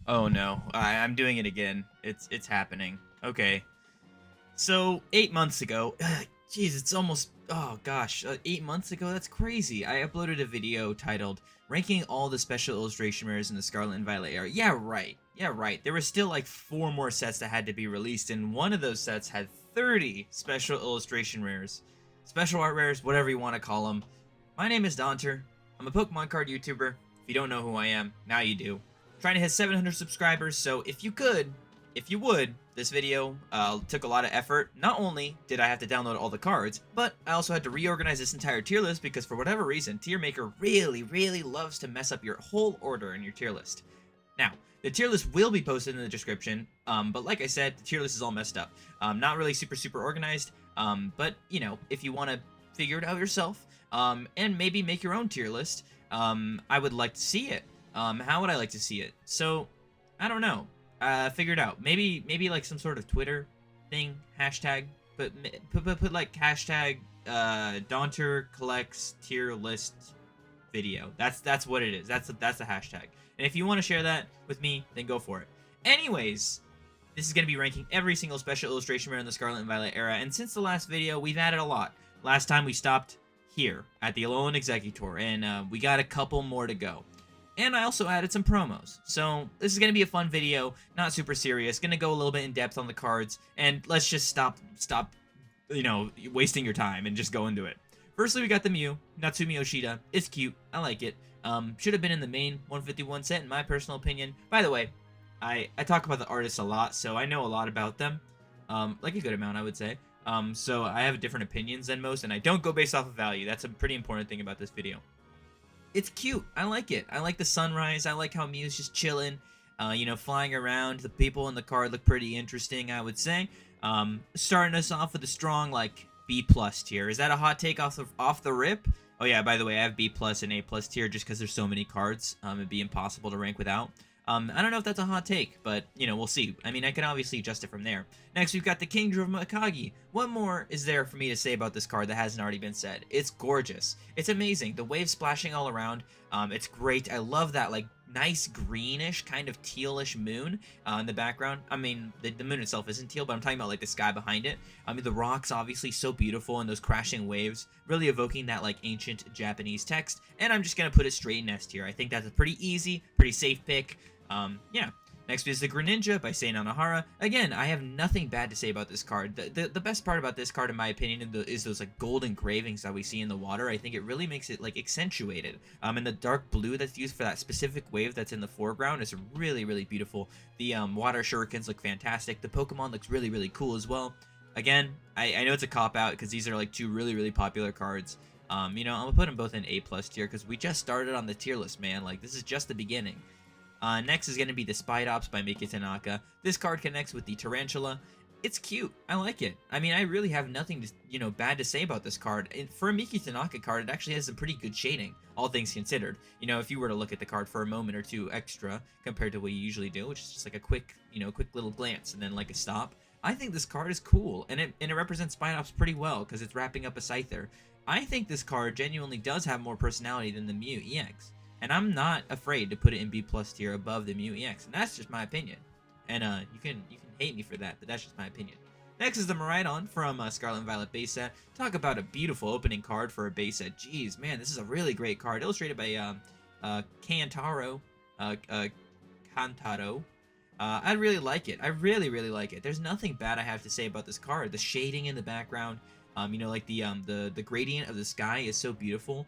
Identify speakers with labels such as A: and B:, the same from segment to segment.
A: Oh no, I'm doing it again. It's happening. Okay. So 8 months ago, jeez, it's almost, oh gosh, 8 months ago. That's crazy. I uploaded a video titled "Ranking All the Special Illustration Rares in the Scarlet and Violet Era." Yeah, right. Yeah, right. There were still like four more sets that had to be released, and one of those sets had 30 special illustration rares, special art rares, whatever you want to call them. My name is Donter. I'm a Pokemon card YouTuber. If you don't know who I am, now you do. Trying to hit 700 subscribers, so if you would, this video took a lot of effort. Not only did I have to download all the cards, but I also had to reorganize this entire tier list because for whatever reason, Tier Maker really loves to mess up your whole order in your tier list. Now, the tier list will be posted in the description, but like I said, the tier list is all messed up. Not really super organized, but you know, if you want to figure it out yourself, and maybe make your own tier list, I would like to see it. How would I like to see it? So, I don't know. Figure it out. Maybe like some sort of Twitter thing, hashtag, but put like hashtag Daunter collects tier list video. That's what it is. That's the hashtag. And if you want to share that with me, then go for it. Anyways, this is going to be ranking every single special illustration rare in the Scarlet and Violet era, and since the last video, we've added a lot. Last time we stopped here at the Alolan Executor, and we got a couple more to go. And I also added some promos. So this is going to be a fun video, not super serious. Going to go a little bit in depth on the cards, and let's just stop, you know, wasting your time and just go into it. Firstly, we got the Mew, Natsumi Yoshida. It's cute. I like it. Should have been in the main 151 set, in my personal opinion. By the way, I talk about the artists a lot, so I know a lot about them. Like a good amount, I would say. So I have different opinions than most, and I don't go based off of value. That's a pretty important thing about this video. It's cute. I like it. I like the sunrise. I like how Mew's just chilling, you know, flying around. The people in the card look pretty interesting, I would say. Starting us off with a strong, like, B plus tier. Is that a hot take off the rip? Oh yeah, by the way, I have B plus and A plus tier just because there's so many cards. It'd be impossible to rank without. I don't know if that's a hot take, but, you know, we'll see. I mean, I can obviously adjust it from there. Next, we've got the Kingdom of Mikagi. What more is there for me to say about this card that hasn't already been said? It's gorgeous. It's amazing. The waves splashing all around. It's great. I love that, like, nice greenish, kind of tealish moon in the background. I mean, the moon itself isn't teal, but I'm talking about, like, the sky behind it. I mean, the rocks, obviously, so beautiful, and those crashing waves, really evoking that, like, ancient Japanese text. And I'm just going to put it straight in S tier. I think that's a pretty easy, pretty safe pick. Yeah. Next is the Greninja by Sei Nanahara. Again, I have nothing bad to say about this card. The best part about this card, in my opinion, is those like gold engravings that we see in the water. I think it really makes it like accentuated. And the dark blue that's used for that specific wave that's in the foreground is really beautiful. The water shurikens look fantastic. The Pokemon looks really cool as well. Again, I know it's a cop out because these are like two really popular cards. You know, I'm gonna put them both in A plus tier because we just started on the tier list, man. Like this is just the beginning. Next is going to be the Spidops by Miki Tanaka. This card connects with the Tarantula. It's cute. I like it. I mean, I really have nothing to, you know, bad to say about this card. For a Miki Tanaka card, it actually has some pretty good shading, all things considered. You know, if you were to look at the card for a moment or two extra compared to what you usually do, which is just like a quick, you know, quick little glance and then like a stop. I think this card is cool, and it represents Spidops pretty well because it's wrapping up a Scyther. I think this card genuinely does have more personality than the Mew EX. And I'm not afraid to put it in B plus tier above the Mew EX, and that's just my opinion. And you can hate me for that, but that's just my opinion. Next is the Miraidon from Scarlet and Violet base set. Talk about a beautiful opening card for a base set. Jeez, man, this is a really great card. Illustrated by Kantaro. Kantaro. I really like it. I really like it. There's nothing bad I have to say about this card. The shading in the background. You know, like the gradient of the sky is so beautiful.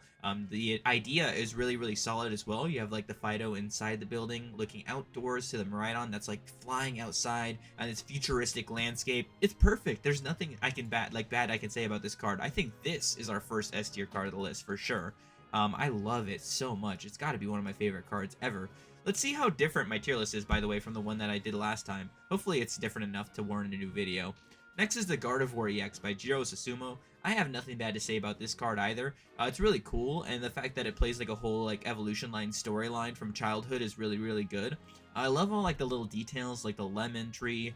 A: The idea is really solid as well. You have like the Fido inside the building, looking outdoors to the Miraidon that's like flying outside, and its futuristic landscape. It's perfect. There's nothing bad I can say about this card. I think this is our first S tier card of the list for sure. I love it so much. It's got to be one of my favorite cards ever. Let's see how different my tier list is, by the way, from the one that I did last time. Hopefully it's different enough to warrant a new video. Next is the Gardevoir EX by Jiro Susumu. I have nothing bad to say about this card either. It's really cool, and the fact that it plays like a whole like evolution line storyline from childhood is really good. I love all like the little details, like the lemon tree.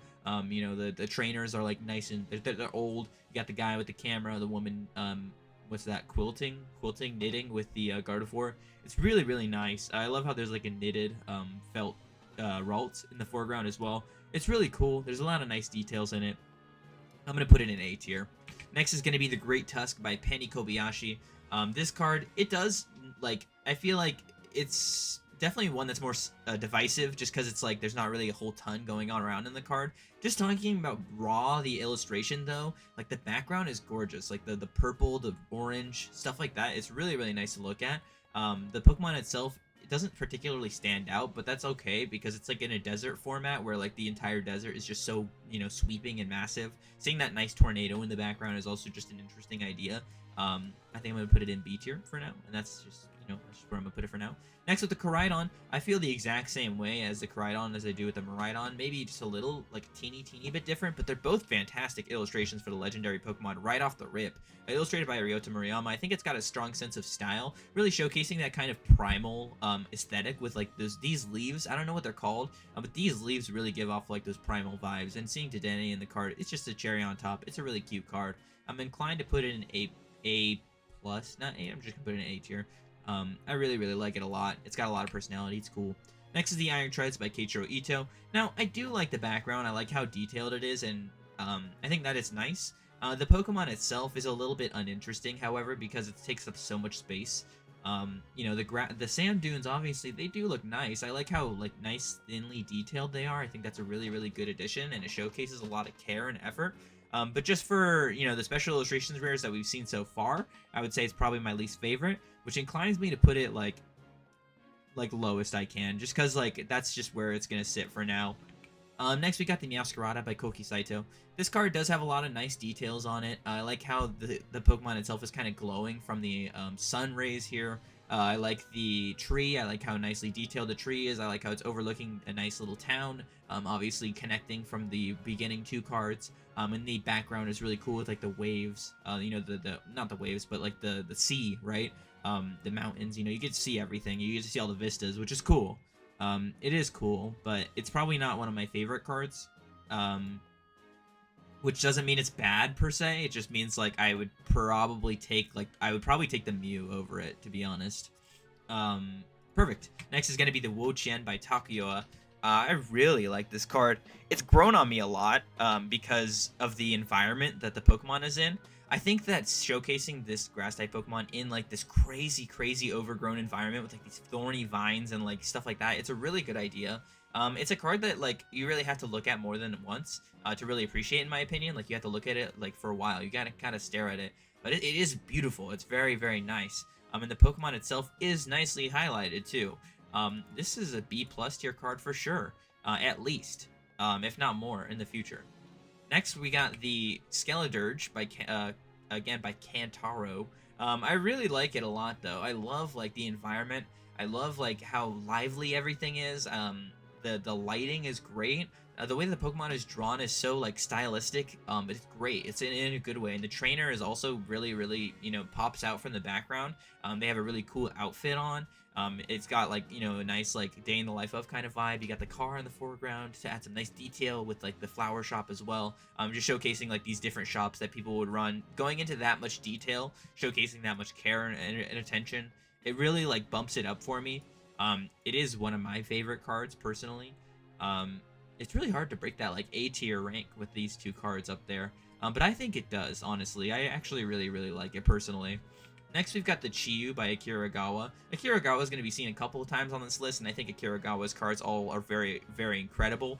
A: You know, the trainers are like nice and they're old. You got the guy with the camera, the woman. What's that? Quilting, knitting with the Gardevoir. It's really nice. I love how there's like a knitted felt Ralt in the foreground as well. It's really cool. There's a lot of nice details in it. I'm going to put it in A tier. Next is going to be the Great Tusk by Penny Kobayashi. This card, it does, like, I feel like it's definitely one that's more divisive, just because it's like there's not really a whole ton going on around in the card. Just talking about raw, the illustration though, like the background is gorgeous. Like the purple, the orange, stuff like that. It's really, really nice to look at. The Pokemon itself, it doesn't particularly stand out, but that's okay because it's like in a desert format where like the entire desert is just so, you know, sweeping and massive. Seeing that nice tornado in the background is also just an interesting idea. I think I'm going to put it in B tier for now, and that's just, you know, that's just where I'm going to put it for now. Next with the Koraidon, I feel the exact same way as the Koraidon as I do with the Miraidon, maybe just a little, like, teeny bit different, but they're both fantastic illustrations for the legendary Pokemon right off the rip. Illustrated by Ryota Murayama, I think it's got a strong sense of style, really showcasing that kind of primal aesthetic with, like, these leaves. I don't know what they're called, but these leaves really give off, like, those primal vibes, and seeing Dedenne in the card, it's just a cherry on top. It's a really cute card. I'm inclined to put it in A+, not A, I'm just gonna put it in A tier. I really, really like it a lot. It's got a lot of personality. It's cool. Next is the Iron Treads by Keiichiro Ito. Now, I do like the background. I like how detailed it is, and I think that is nice. The Pokemon itself is a little bit uninteresting, however, because it takes up so much space. You know, the sand dunes, obviously, they do look nice. I like how, like, nice, thinly detailed they are. I think that's a really, really good addition, and it showcases a lot of care and effort. But just for, you know, the special illustrations rares that we've seen so far, I would say it's probably my least favorite, which inclines me to put it, like lowest I can, just because, like, that's just where it's going to sit for now. Next, we got the Meowscarada by Koki Saito. This card does have a lot of nice details on it. I like how the Pokemon itself is kind of glowing from the sun rays here. I like the tree. I like how nicely detailed the tree is. I like how it's overlooking a nice little town, obviously connecting from the beginning two cards. And the background is really cool with, like, the waves. You know, the not the waves, but, like, the sea, right? The mountains. You know, you get to see everything. You get to see all the vistas, which is cool. It is cool, but it's probably not one of my favorite cards. Which doesn't mean it's bad per se. It just means, like, I would probably take the Mew over it, to be honest. Perfect. Next is going to be the Wo-Chien by Takuyoa. I really like this card. It's grown on me a lot because of the environment that the Pokemon is in. I think that showcasing this grass-type Pokemon in, like, this crazy overgrown environment with, like, these thorny vines and, like, stuff like that, it's a really good idea. It's a card that, like, you really have to look at more than once to really appreciate, in my opinion. Like, you have to look at it, like, for a while. You gotta kind of stare at it. But it is beautiful. It's very, very nice. And the Pokemon itself is nicely highlighted, too. This is a B+ tier card for sure, at least, if not more, in the future. Next, we got the Skeledirge by, again, by Kantaro. I really like it a lot, though. I love, like, the environment. I love, like, how lively everything is. The lighting is great. The way the Pokemon is drawn is so, like, stylistic. It's great. It's in a good way. And the trainer is also really, really, you know, pops out from the background. They have a really cool outfit on. It's got, like, you know, a nice, like, day in the life of kind of vibe. You got the car in the foreground to add some nice detail with, like, the flower shop as well. Just showcasing, like, these different shops that people would run. Going into that much detail, showcasing that much care and attention, it really, like, bumps it up for me. It is one of my favorite cards, personally. It's really hard to break that, like, A tier rank with these two cards up there. But I think it does, honestly. I actually really, really like it, personally. Next, we've got the Chiyu by Akiragawa. Akiragawa is going to be seen a couple of times on this list, and I think Akiragawa's cards all are very, very incredible.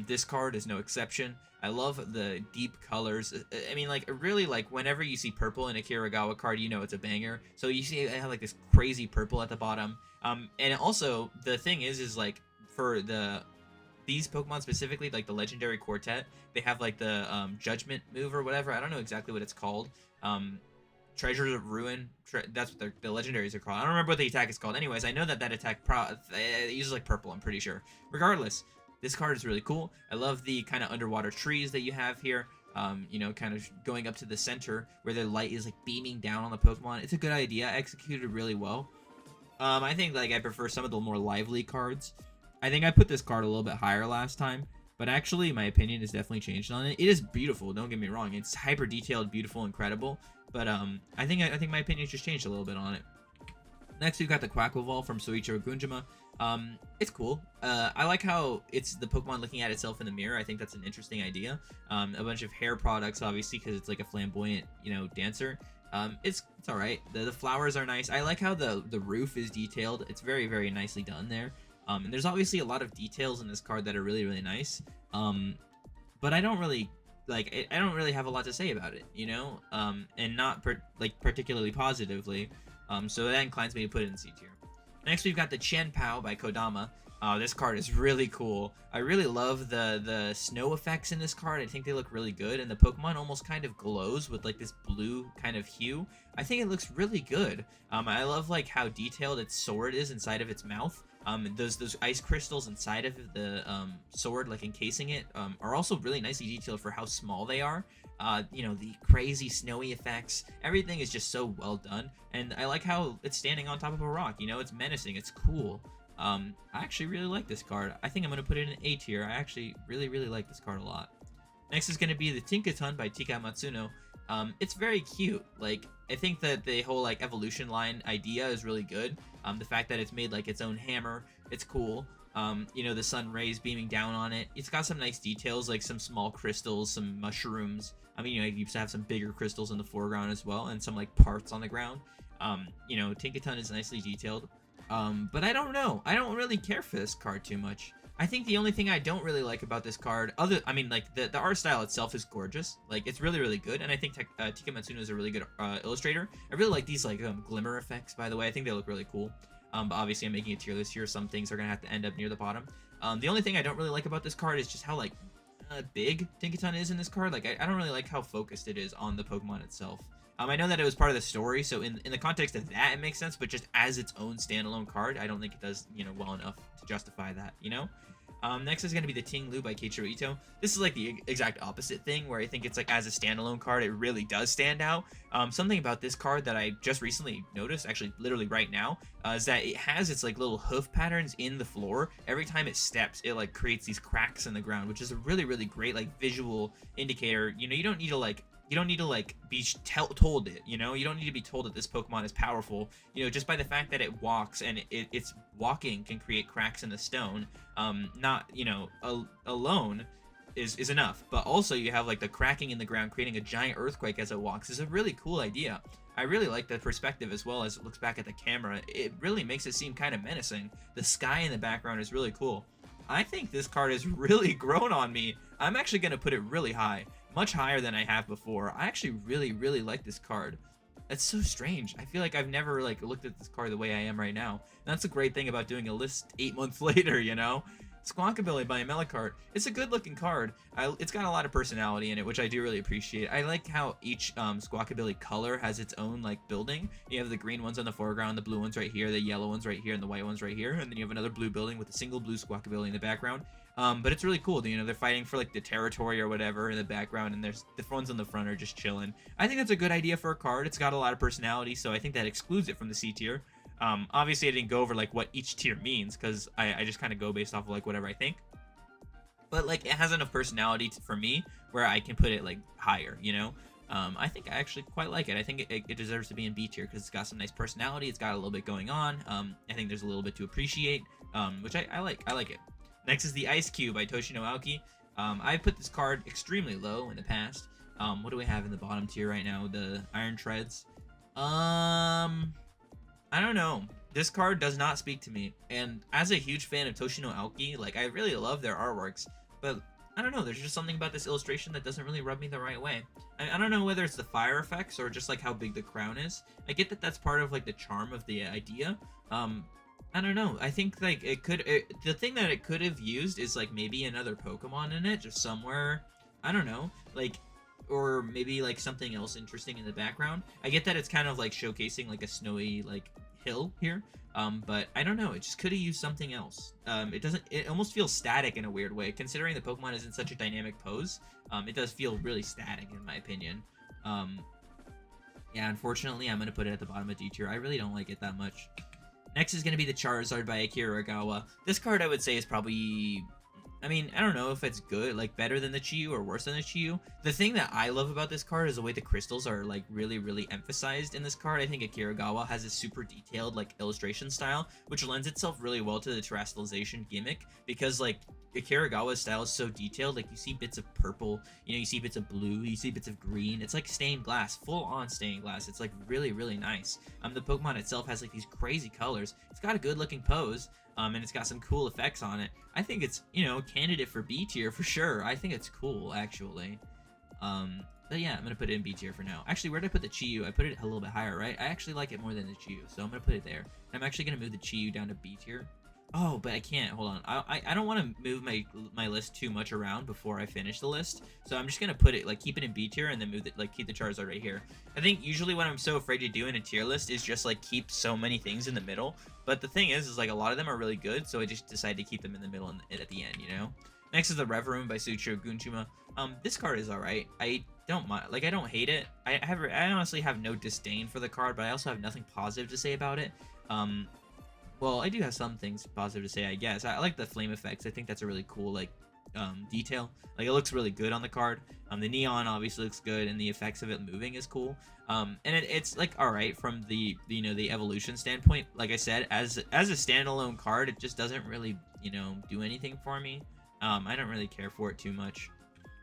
A: This card is no exception. I love the deep colors. I mean, like, really, like, whenever you see purple in a Akiragawa card, you know it's a banger. So you see I have, like, this crazy purple at the bottom. And also, the thing is like, for these Pokemon specifically, like the Legendary Quartet, they have, like, the Judgment move or whatever. I don't know exactly what it's called. Treasures of Ruin, that's what the legendaries are called. I don't remember what the attack is called. Anyways, I know that attack it uses, like, purple, I'm pretty sure. Regardless, this card is really cool. I love the kind of underwater trees that you have here. You know, kind of going up to the center where the light is, like, beaming down on the Pokemon. It's a good idea, executed really well. I think, like, I prefer some of the more lively cards. I think I put this card a little bit higher last time, but actually my opinion has definitely changed on it. It is beautiful, don't get me wrong. It's hyper detailed, beautiful, incredible. But I think my opinion's just changed a little bit on it. Next, we've got the Quackleval from Soichiro Gunjima. It's cool. I like how it's the Pokemon looking at itself in the mirror. I think that's an interesting idea. A bunch of hair products, obviously, because it's like a flamboyant, dancer. It's all right. The flowers are nice. I like how the roof is detailed. It's very, very nicely done there. And there's obviously a lot of details in this card that are really, really nice. But I don't really I don't really have a lot to say about it, and not particularly positively. So that inclines me to put it in C tier. Next, we've got the Chien-Pao by Kodama. This card is really cool. I really love the snow effects in this card. I think they look really good, and the Pokemon almost kind of glows with like this blue kind of hue. I think it looks really good. I love like how detailed its sword is inside of its mouth. Those ice crystals inside of the sword, like encasing it, are also really nicely detailed for how small they are. The crazy snowy effects, everything is just so well done, and I like how it's standing on top of a rock. It's menacing, it's cool. I actually really like this card. I think I'm going to put it in A tier. I actually really, really like this card a lot. Next is going to be the Tinkaton by Tika Matsuno. It's very cute. I think that the whole evolution line idea is really good. The fact that it's made its own hammer, it's cool. The sun rays beaming down on it. It's got some nice details, like some small crystals, some mushrooms. You used to have some bigger crystals in the foreground as well, and some parts on the ground. Tinkaton is nicely detailed. But I don't know. I don't really care for this card too much. I think the only thing I don't really like about this card, the art style itself is gorgeous. It's really, really good, and I think Tika Matsuno is a really good illustrator. I really like these glimmer effects, by the way. I think they look really cool. But obviously I'm making a tier list here. Some things are gonna have to end up near the bottom. The only thing I don't really like about this card is just how big Tinkaton is in this card. I don't really like how focused it is on the Pokemon itself. I know that it was part of the story, so in the context of that, it makes sense, but just as its own standalone card, I don't think it does, well enough to justify that, Next is going to be the Ting Lu by Keiichiro Ito. This is the exact opposite thing, where I think it's as a standalone card, it really does stand out. Something about this card that I just recently noticed, actually literally right now, is that it has its little hoof patterns in the floor. Every time it steps, it creates these cracks in the ground, which is a really, really great visual indicator. You don't need to you don't need to be told it, you don't need to be told that this Pokemon is powerful, just by the fact that it walks, and its walking can create cracks in the stone. Not alone is enough, but also you have the cracking in the ground creating a giant earthquake as it walks is a really cool idea. I really like the perspective as well as it looks back at the camera. It really makes it seem kind of menacing. The sky in the background is really cool. I think this card has really grown on me. I'm actually going to put it really high. Much higher than I have before. I actually really, really like this card. That's so strange. I feel like I've never looked at this card the way I am right now. And that's a great thing about doing a list 8 months later, Squawkabilly by Amelicart. It's a good looking card. It's got a lot of personality in it, which I do really appreciate. I like how each Squawkabilly color has its own building. You have the green ones on the foreground, the blue ones right here, the yellow ones right here, and the white ones right here. And then you have another blue building with a single blue Squawkabilly in the background. But it's really cool. They're fighting for the territory or whatever in the background, and there's the ones on the front are just chilling. I think that's a good idea for a card. It's got a lot of personality, so I think that excludes it from the C tier. Obviously I didn't go over what each tier means, because I just kind of go based off of whatever I think. But it has enough personality for me where I can put it higher, I think I actually quite like it. I think it deserves to be in B tier because it's got some nice personality. It's got a little bit going on. I think there's a little bit to appreciate, which I like. I like it. Next is the Ice Cube by Toshino Aoki. I put this card extremely low in the past. What do we have in the bottom tier right now? The Iron Treads. I don't know. This card does not speak to me. And as a huge fan of Toshino Aoki, I really love their artworks. But I don't know. There's just something about this illustration that doesn't really rub me the right way. I don't know whether it's the fire effects or just how big the crown is. I get that that's part of the charm of the idea. I don't know. I think the thing that it could have used is maybe another Pokemon in it, just somewhere. I don't know, or maybe something else interesting in the background. I get that it's kind of showcasing a snowy hill here, but I don't know. It just could have used something else. It almost feels static in a weird way, considering the Pokemon is in such a dynamic pose. It does feel really static in my opinion. Yeah, unfortunately, I'm gonna put it at the bottom of D tier. I really don't like it that much. Next is going to be the Charizard by Akira Agawa. This card, I would say, is probably I mean, I don't know if it's good, like better than the Chiyu or worse than the Chiyu. The thing that I love about this card is the way the crystals are like really emphasized in this card. I think Akiragawa has a super detailed like illustration style, which lends itself really well to the terrestrialization gimmick because like Akiragawa's style is so detailed. Like you see bits of purple, you see bits of blue, you see bits of green. It's like stained glass, full on stained glass. It's like really nice. The Pokemon itself has like these crazy colors. It's got a good looking pose. And it's got some cool effects on it. I think it's, candidate for B tier for sure. I think it's cool, actually. But yeah, I'm going to put it in B tier for now. Actually, where did I put the Chiyu? I put it a little bit higher, right? I actually like it more than the Chiyu, so I'm going to put it there. And I'm actually going to move the Chiyu down to B tier. Oh, but I can't. Hold on. I don't want to move my list too much around before I finish the list. So I'm just going to put it, like, keep it in B tier and then move it, like, keep the Charizard right here. I think usually what I'm so afraid to do in a tier list is just, like, keep so many things in the middle. But the thing is like, a lot of them are really good, so I just decided to keep them in the middle and at the end, Next is the Reverum by Suichiro Gunchima. This card is alright. I don't mind. Like, I don't hate it. I honestly have no disdain for the card, but I also have nothing positive to say about it. Well, I do have some things positive to say, I guess. I like the flame effects. I think that's a really cool, like, detail. Like, it looks really good on the card. The neon obviously looks good, and the effects of it moving is cool. And it's like alright from the the evolution standpoint. Like I said, as a standalone card, it just doesn't really do anything for me. I don't really care for it too much.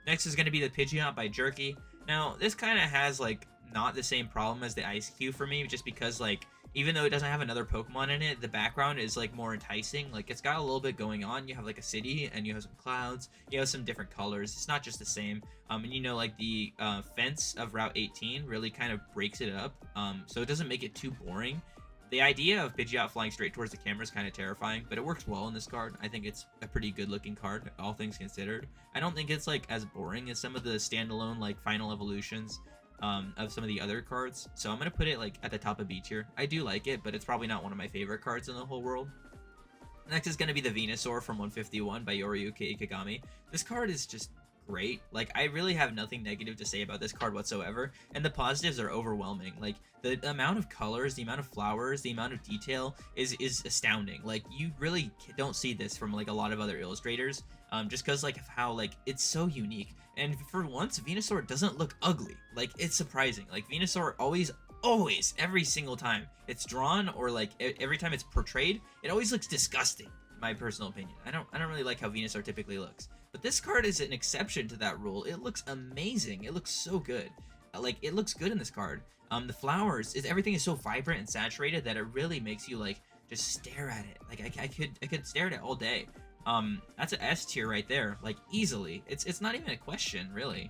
A: Next is going to be the Pidgeot by Jerky. Now, this kind of has like not the same problem as the Ice Cube for me, just because like even though it doesn't have another Pokemon in it, the background is like more enticing. Like it's got a little bit going on. You have like a city and you have some clouds. You have some different colors. It's not just the same. And like the fence of Route 18 really kind of breaks it up. So it doesn't make it too boring. The idea of Pidgeot flying straight towards the camera is kind of terrifying, but it works well in this card. I think it's a pretty good looking card, all things considered. I don't think it's like as boring as some of the standalone like final evolutions of some of the other cards. So I'm going to put it like at the top of B tier. I do like it, but it's probably not one of my favorite cards in the whole world. Next is going to be the Venusaur from 151 by Yoriyuki Ikegami. This card is just great. Like, I really have nothing negative to say about this card whatsoever, and the positives are overwhelming. Like, the amount of colors, the amount of flowers, the amount of detail is astounding. Like, you really don't see this from like a lot of other illustrators, just because like of how like it's so unique. And for once, Venusaur doesn't look ugly. Like, it's surprising. Like, Venusaur always, every single time it's drawn or like every time it's portrayed, it always looks disgusting. In my personal opinion, I don't really like how Venusaur typically looks. But this card is an exception to that rule. It looks amazing. It looks so good. Like, it looks good in this card. The flowers, everything is so vibrant and saturated that it really makes you like just stare at it. Like, I could stare at it all day. That's an S tier right there, like easily. It's not even a question, really.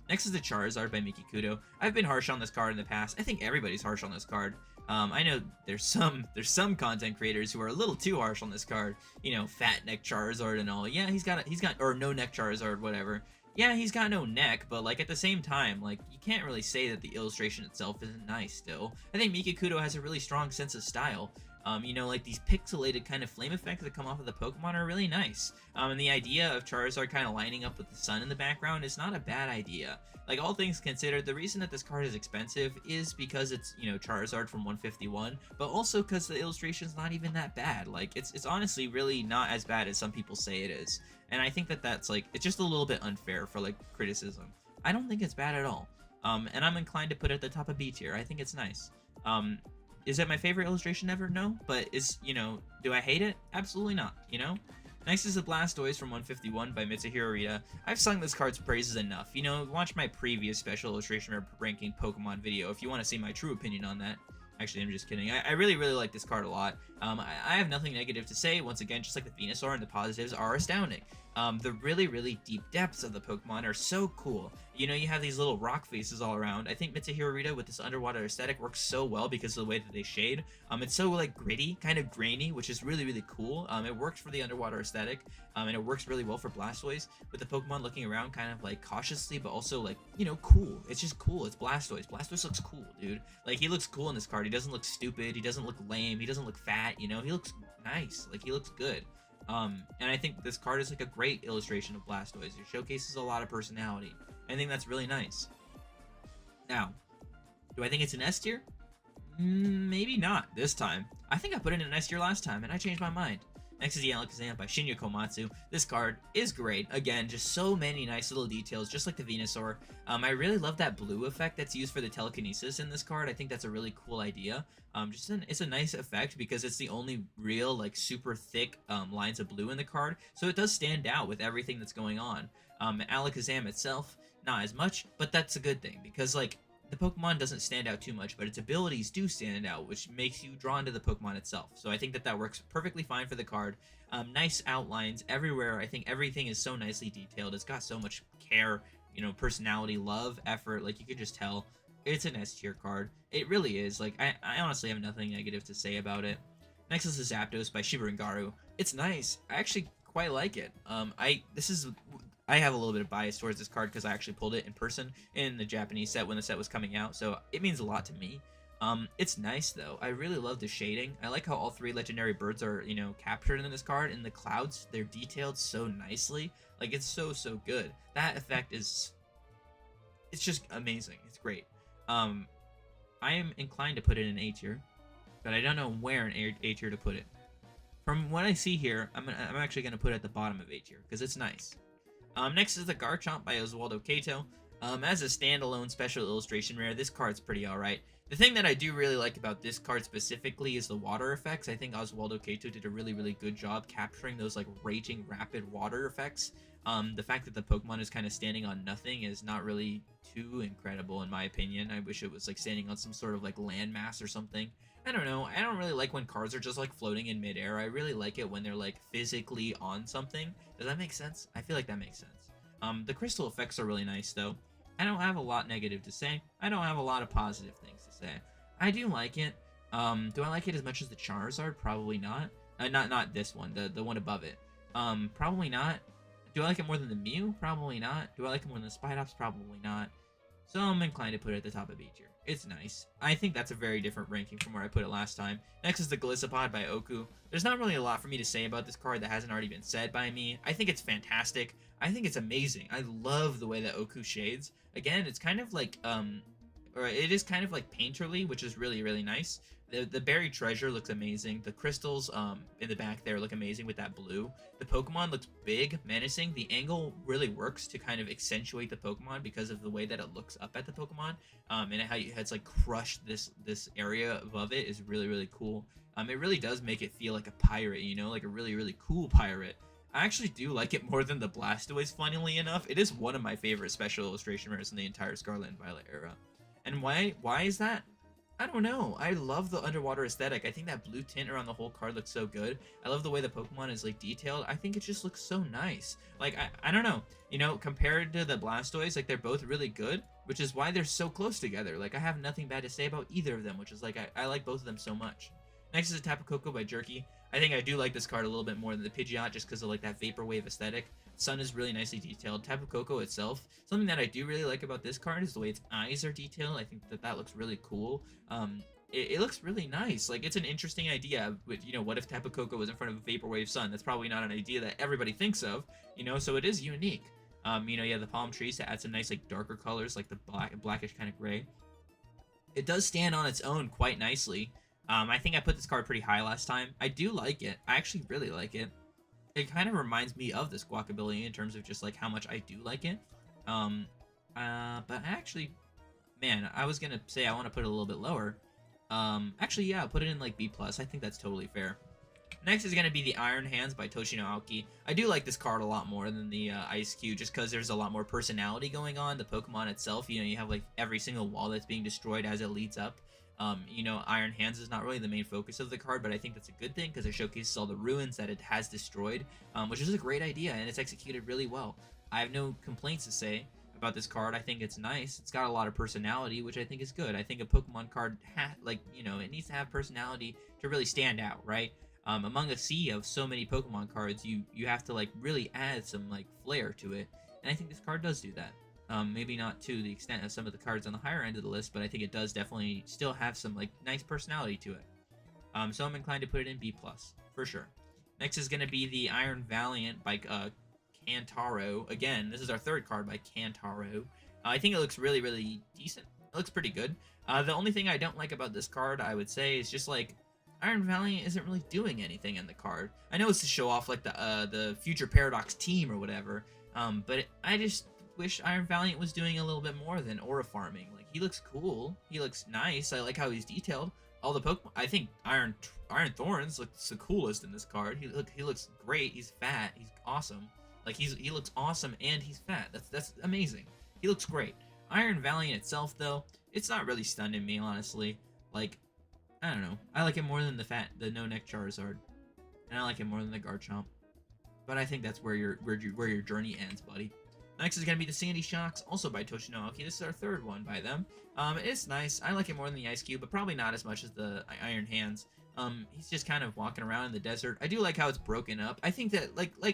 A: Next is the Charizard by Miki Kudo. I've been harsh on this card in the past. I think everybody's harsh on this card. I know there's some content creators who are a little too harsh on this card. Fat neck Charizard and all. Yeah, he's got or no neck Charizard, whatever. Yeah, he's got no neck, but like at the same time, like you can't really say that the illustration itself isn't nice still. I think Miki Kudo has a really strong sense of style. Like these pixelated kind of flame effects that come off of the Pokemon are really nice. And the idea of Charizard kind of lining up with the sun in the background is not a bad idea. Like, all things considered, the reason that this card is expensive is because it's, Charizard from 151, but also because the illustration's not even that bad. Like, it's honestly really not as bad as some people say it is. And I think that that's, like, it's just a little bit unfair for, like, criticism. I don't think it's bad at all. And I'm inclined to put it at the top of B tier. I think it's nice. Is it my favorite illustration ever? No. But do I hate it? Absolutely not, Next is the Blastoise from 151 by Mitsuhiro Rita. I've sung this card's praises enough. Watch my previous special illustration ranking Pokemon video if you want to see my true opinion on that. Actually, I'm just kidding. I really like this card a lot. I have nothing negative to say. Once again, just like the Venusaur, and the positives are astounding. The really deep depths of the Pokemon are so cool. You have these little rock faces all around. I think Mitsuhiro Rita with this underwater aesthetic works so well because of the way that they shade. It's so like gritty, kind of grainy, which is really cool. It works for the underwater aesthetic, and it works really well for Blastoise with the Pokemon looking around kind of like cautiously, but also like cool. It's just cool. It's Blastoise. Blastoise looks cool, dude. Like, he looks cool in this card. He doesn't look stupid. He doesn't look lame. He doesn't look fat. He looks nice. Like, he looks good. And I think this card is like a great illustration of Blastoise. It showcases a lot of personality. I think that's really nice. Now, do I think it's an S tier? Maybe not this time. I think I put it in an S tier last time, and I changed my mind. Next is the Alakazam by Shinya Komatsu. This card is great. Again, just so many nice little details, just like the Venusaur. I really love that blue effect that's used for the telekinesis in this card. I think that's a really cool idea. It's a nice effect because it's the only real, like, super thick lines of blue in the card, so it does stand out with everything that's going on. Alakazam itself, not as much, but that's a good thing because, like, the Pokemon doesn't stand out too much, but its abilities do stand out, which makes you drawn to the Pokemon itself. So I think that works perfectly fine for the card. Nice outlines everywhere. I think everything is so nicely detailed. It's got so much care, personality, love, effort. Like, you could just tell it's an S tier card. It really is. Like, I honestly have nothing negative to say about it. Next is the Zapdos by Shibaringaru. It's nice. I actually quite like it. I have a little bit of bias towards this card because I actually pulled it in person in the Japanese set when the set was coming out, so it means a lot to me. It's nice, though. I really love the shading. I like how all 3 legendary birds are, captured in this card, and the clouds, they're detailed so nicely. Like, it's so, so good. That effect is... It's just amazing. It's great. I am inclined to put it in A tier, but I don't know where in A tier to put it. From what I see here, I'm actually going to put it at the bottom of A tier, because it's nice. Next is the Garchomp by Oswaldo Cato. As a standalone special illustration rare, this card's pretty alright. The thing that I do really like about this card specifically is the water effects. I think Oswaldo Cato did a really, really good job capturing those, like, raging rapid water effects. The fact that the Pokemon is kind of standing on nothing is not really too incredible in my opinion. I wish it was, like, standing on some sort of, like, landmass or something. I don't know. I don't really like when cards are just, like, floating in midair. I really like it when they're, like, physically on something. Does that make sense? I feel like that makes sense. The crystal effects are really nice, though. I don't have a lot negative to say. I don't have a lot of positive things to say. I do like it. Do I like it as much as the Charizard? Probably not. Not this one. The one above it. Probably not. Do I like it more than the Mew? Probably not. Do I like it more than the Spidops? Probably not. So I'm inclined to put it at the top of B tier. It's nice. I think that's a very different ranking from where I put it last time. Next is the Golisopod by Oku. There's not really a lot for me to say about this card that hasn't already been said by me. I think it's fantastic. I think it's amazing. I love the way that Oku shades. Again, it's kind of like, it is kind of like painterly, which is really, really nice. The buried treasure looks amazing. The crystals in the back there look amazing with that blue. The Pokemon looks big, menacing. The angle really works to kind of accentuate the Pokemon because of the way that it looks up at the Pokemon. And how it's like crushed this area above it is really, really cool. It really does make it feel like a pirate, like a really, really cool pirate. I actually do like it more than the Blastoise, funnily enough. It is one of my favorite special illustration rares in the entire Scarlet and Violet era. And why is that? I don't know. I love the underwater aesthetic. I think that blue tint around the whole card looks so good. I love the way the Pokemon is, like, detailed. I think it just looks so nice. Like, I don't know. Compared to the Blastoise, like, they're both really good, which is why they're so close together. Like, I have nothing bad to say about either of them, which is, like, I like both of them so much. Next is a Tapu Koko by Jerky. I think I do like this card a little bit more than the Pidgeot just because of, like, that Vaporwave aesthetic. Sun is really nicely detailed. Tapu Koko itself, something that I do really like about this card is the way its eyes are detailed. I think that looks really cool. It looks really nice. Like, it's an interesting idea. With, what if Tapu Koko was in front of a Vaporwave Sun? That's probably not an idea that everybody thinks of, so it is unique. You have the palm trees to add some nice, like, darker colors, like the blackish kind of gray. It does stand on its own quite nicely. I think I put this card pretty high last time. I do like it. I actually really like it. It kind of reminds me of this Guacability in terms of just, like, how much I do like it. But actually, man, I was gonna say I want to put it a little bit lower. Actually, yeah, I'll put it in, like, B+. I think that's totally fair. Next is gonna be the Iron Hands by Toshino Aoki. I do like this card a lot more than the Ice Cube, just because there's a lot more personality going on. The Pokemon itself, you have, like, every single wall that's being destroyed as it leads up. Iron Hands is not really the main focus of the card, but I think that's a good thing because it showcases all the ruins that it has destroyed, which is a great idea, and it's executed really well. I have no complaints to say about this card. I think it's nice. It's got a lot of personality, which I think is good. I think a Pokemon card, it needs to have personality to really stand out, right? Among a sea of so many Pokemon cards, you have to, like, really add some, like, flair to it, and I think this card does do that. Maybe not to the extent of some of the cards on the higher end of the list, but I think it does definitely still have some, like, nice personality to it. So I'm inclined to put it in B+, for sure. Next is going to be the Iron Valiant by Kantaro. Again, this is our third card by Kantaro. I think it looks really, really decent. It looks pretty good. The only thing I don't like about this card, I would say, is just, like, Iron Valiant isn't really doing anything in the card. I know it's to show off like the future Paradox team or whatever. But I just wish Iron Valiant was doing a little bit more than aura farming. Like, he looks cool. He looks nice. I like how he's detailed. All the Pokemon. I think Iron Thorns looks the coolest in this card. He looks great. He's fat. He's awesome. Like, he looks awesome and he's fat. That's amazing. He looks great. Iron Valiant itself, though, it's not really stunning me, honestly. Like, I don't know. I like it more than the no neck Charizard, and I like it more than the Garchomp. But I think that's where your journey ends, buddy. Next is gonna be the Sandy Shocks, also by Toshinoki. This is our third one by them. It's nice. I like it more than the Ice Cube, but probably not as much as the Iron Hands. He's just kind of walking around in the desert. I do like how it's broken up. I think that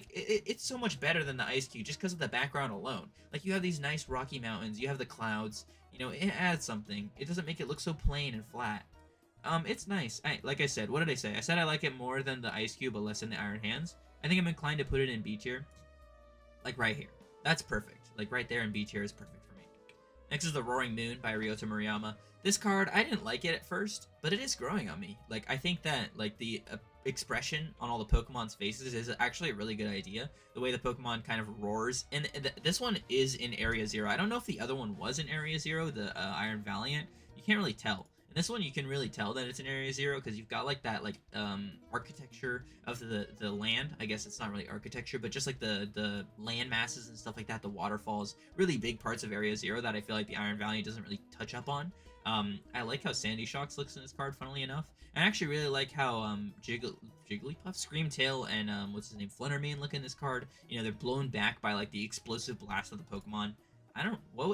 A: it's so much better than the Ice Cube just because of the background alone. Like, you have these nice rocky mountains, you have the clouds. You know, it adds something. It doesn't make it look so plain and flat. It's nice. Like I said, what did I say? I said I like it more than the Ice Cube, but less than the Iron Hands. I think I'm inclined to put it in B tier. Like right here. That's perfect. Like right there in B tier is perfect for me. Next is the Roaring Moon by Ryota Murayama. This card, I didn't like it at first, but it is growing on me. Like, I think that, like, the expression on all the Pokemon's faces is actually a really good idea. The way the Pokemon kind of roars. And this one is in Area 0. I don't know if the other one was in Area 0, the Iron Valiant. You can't really tell. In this one, you can really tell that it's in Area 0 because you've got, like, that, like, architecture of the land. I guess it's not really architecture, but just, like, the land masses and stuff like that, the waterfalls, really big parts of Area 0 that I feel like the Iron Valiant doesn't really touch up on. I like how Sandy Shocks looks in this card, funnily enough. I actually really like how Jigglypuff, Screamtail, and what's his name, Fluttermane look in this card. You know, they're blown back by, like, the explosive blast of the Pokemon.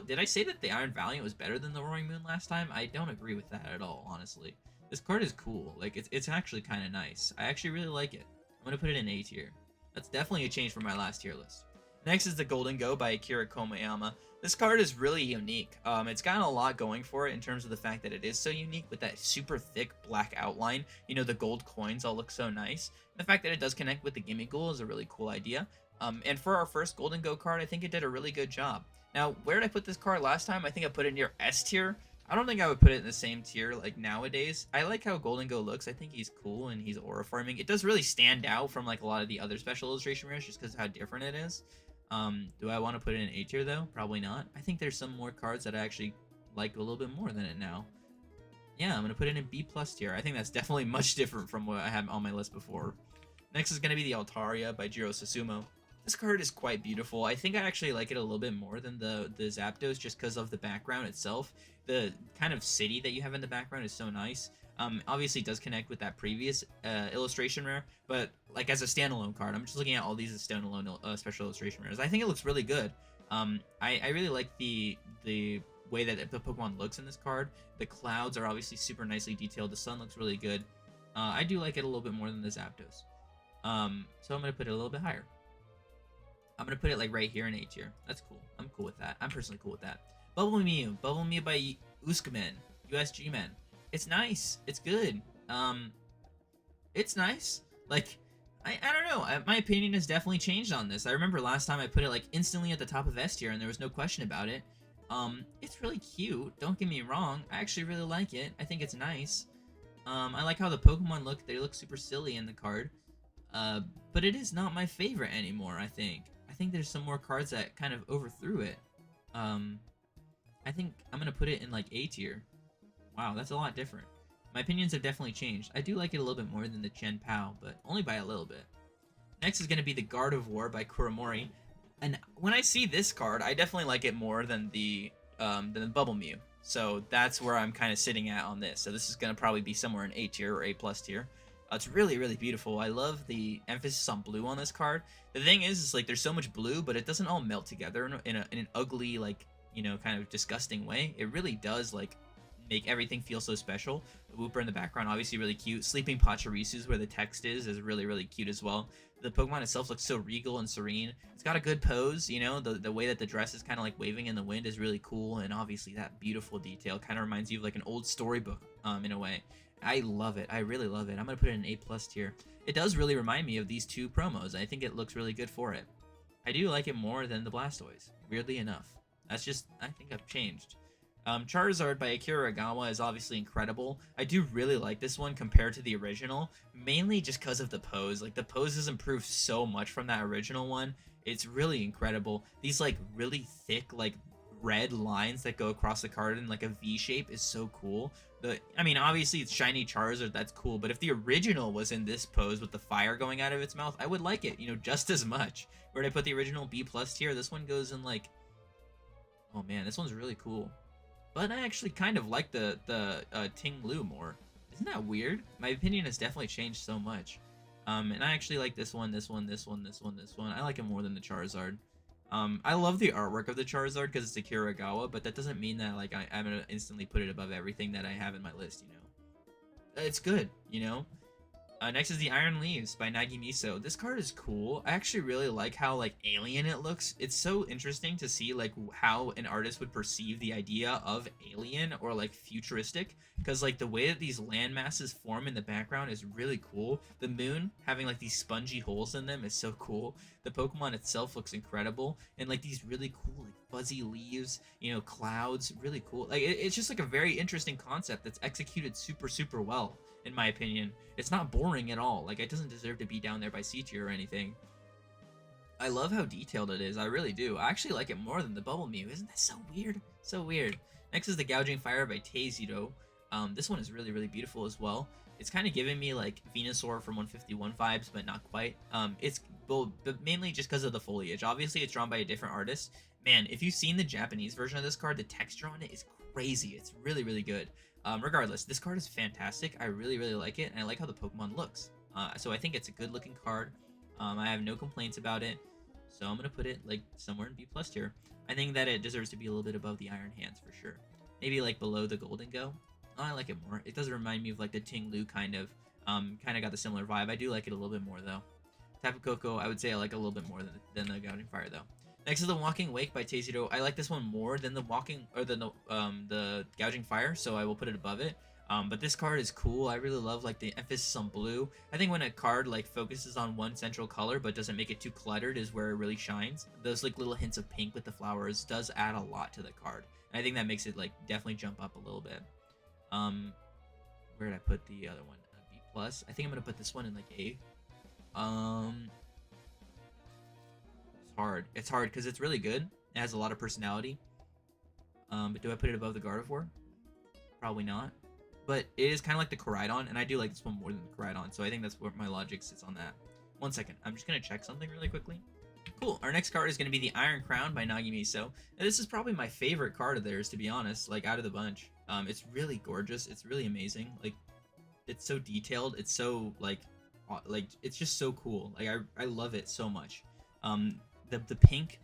A: Did I say that the Iron Valiant was better than the Roaring Moon last time? I don't agree with that at all, honestly. This card is cool. Like, it's actually kind of nice. I actually really like it. I'm gonna put it in A tier. That's definitely a change from my last tier list. Next is the Golden Go by Akira Komayama. This card is really unique. It's got a lot going for it in terms of the fact that it is so unique with that super thick black outline. You know, the gold coins all look so nice. The fact that it does connect with the Gimmighoul is a really cool idea. And for our first Golden Go card, I think it did a really good job. Now, where did I put this card last time? I think I put it near S tier. I don't think I would put it in the same tier like nowadays. I like how Golden Go looks. I think he's cool and he's aura farming. It does really stand out from like a lot of the other special illustration rares just because of how different it is. Do I want to put it in A tier though? Probably not. I think there's some more cards that I actually like a little bit more than it now. Yeah, I'm going to put it in B plus tier. I think that's definitely much different from what I had on my list before. Next is going to be the Altaria by Jiro Susumu. This card is quite beautiful. I think I actually like it a little bit more than the Zapdos just because of the background itself. The kind of city that you have in the background is so nice. Obviously it does connect with that previous illustration rare, but like as a standalone card, I'm just looking at all these as standalone special illustration rares. I think it looks really good. I really like the way that the Pokemon looks in this card. The clouds are obviously super nicely detailed. The sun looks really good. I do like it a little bit more than the Zapdos. So I'm going to put it a little bit higher. I'm going to put it like right here in A tier. That's cool. I'm cool with that. I'm personally cool with that. Bubble Mew by Uskmen, USG Men. It's nice. It's good. It's nice. Like, I don't know. My opinion has definitely changed on this. I remember last time I put it like instantly at the top of S tier and there was no question about it. It's really cute. Don't get me wrong. I actually really like it. I think it's nice. I like how the Pokemon look. They look super silly in the card. But it is not my favorite anymore, I think. I think there's some more cards that kind of overthrew it. I think I'm going to put it in like A tier. Wow, that's a lot different. My opinions have definitely changed. I do like it a little bit more than the Chen Pao, but only by a little bit. Next is going to be the Guard of War by Kuramori. And when I see this card, I definitely like it more than the Bubble Mew. So that's where I'm kind of sitting at on this. So this is going to probably be somewhere in A tier or A plus tier. It's really, really beautiful. I love the emphasis on blue on this card. The thing is like there's so much blue, but it doesn't all melt together in an ugly, like, you know, kind of disgusting way. It really does, like, make everything feel so special. The Wooper in the background, obviously really cute. Sleeping Pachirisus, where the text is really, really cute as well. The Pokemon itself looks so regal and serene. It's got a good pose, you know. The way that the dress is kind of like waving in the wind is really cool. And obviously that beautiful detail kind of reminds you of like an old storybook in a way. I love it. I really love it. I'm going to put it in A plus tier. It does really remind me of these two promos. I think it looks really good for it. I do like it more than the Blastoise, weirdly enough. That's just, I think I've changed. Charizard by Akira Agawa is obviously incredible. I do really like this one compared to the original, mainly just because of the pose. Like, the pose has improved so much from that original one. It's really incredible. These, like, really thick, like, red lines that go across the card in, like, a V shape is so cool. I mean, obviously, it's shiny Charizard, that's cool, but if the original was in this pose with the fire going out of its mouth, I would like it, just as much. Where did I put the original B+ tier? This one goes in, like, oh man, this one's really cool. But I actually kind of like the Ting Lu more. Isn't that weird? My opinion has definitely changed so much. And I actually like this one, this one, this one, this one, this one. I like it more than the Charizard. I love the artwork of the Charizard because it's Akira Agawa, but that doesn't mean that like I'm gonna instantly put it above everything that I have in my list. It's good. Next is the Iron Leaves by Nagimiso. This card is cool. I actually really like how like alien it looks. It's so interesting to see like how an artist would perceive the idea of alien or like futuristic, because like the way that these land masses form in the background is really cool. The moon having like these spongy holes in them is so cool. The Pokemon itself looks incredible, and like these really cool like fuzzy leaves, clouds, really cool. Like it's just like a very interesting concept that's executed super well in my opinion. It's not boring at all. Like, it doesn't deserve to be down there by C tier or anything. I love how detailed it is. I really do. I actually like it more than the Bubble Mew. Isn't that so weird? So weird. Next is the Gouging Fire by Teizito. This one is really beautiful as well. It's kind of giving me like Venusaur from 151 vibes, but not quite. It's but mainly just because of the foliage. Obviously, it's drawn by a different artist. Man, if you've seen the Japanese version of this card, the texture on it is crazy. It's really good. Regardless, this card is fantastic. I really like it, and I like how the Pokemon looks. So I think it's a good looking card. I have no complaints about it. So I'm gonna put it like somewhere in B+ tier. I think that it deserves to be a little bit above the Iron Hands for sure. Maybe like below the Golden Go. Oh, I like it more. It does remind me of like the Ting Lu kind of got the similar vibe. I do like it a little bit more though. Tapu Koko, I would say I like a little bit more than the Gouging Fire though. Next is the Walking Wake by Teizito. I like this one more than the the Gouging Fire, so I will put it above it. But this card is cool. I really love like the emphasis on blue. I think when a card like focuses on one central color but doesn't make it too cluttered is where it really shines. Those like little hints of pink with the flowers does add a lot to the card. And I think that makes it like definitely jump up a little bit. Where did I put the other one? B+. I think I'm gonna put this one in like A. It's hard because it's really good. It has a lot of personality. But do I put it above the Gardevoir? Probably not. But it is kind of like the Koraidon, and I do like this one more than the Koraidon, so I think that's where my logic sits on that. One second, I'm just gonna check something really quickly. Cool. Our next card is gonna be the Iron Crown by Nagimiso. Now, this is probably my favorite card of theirs, to be honest. Like out of the bunch, it's really gorgeous. It's really amazing. Like, it's so detailed. It's so like it's just so cool. Like I love it so much. The pink,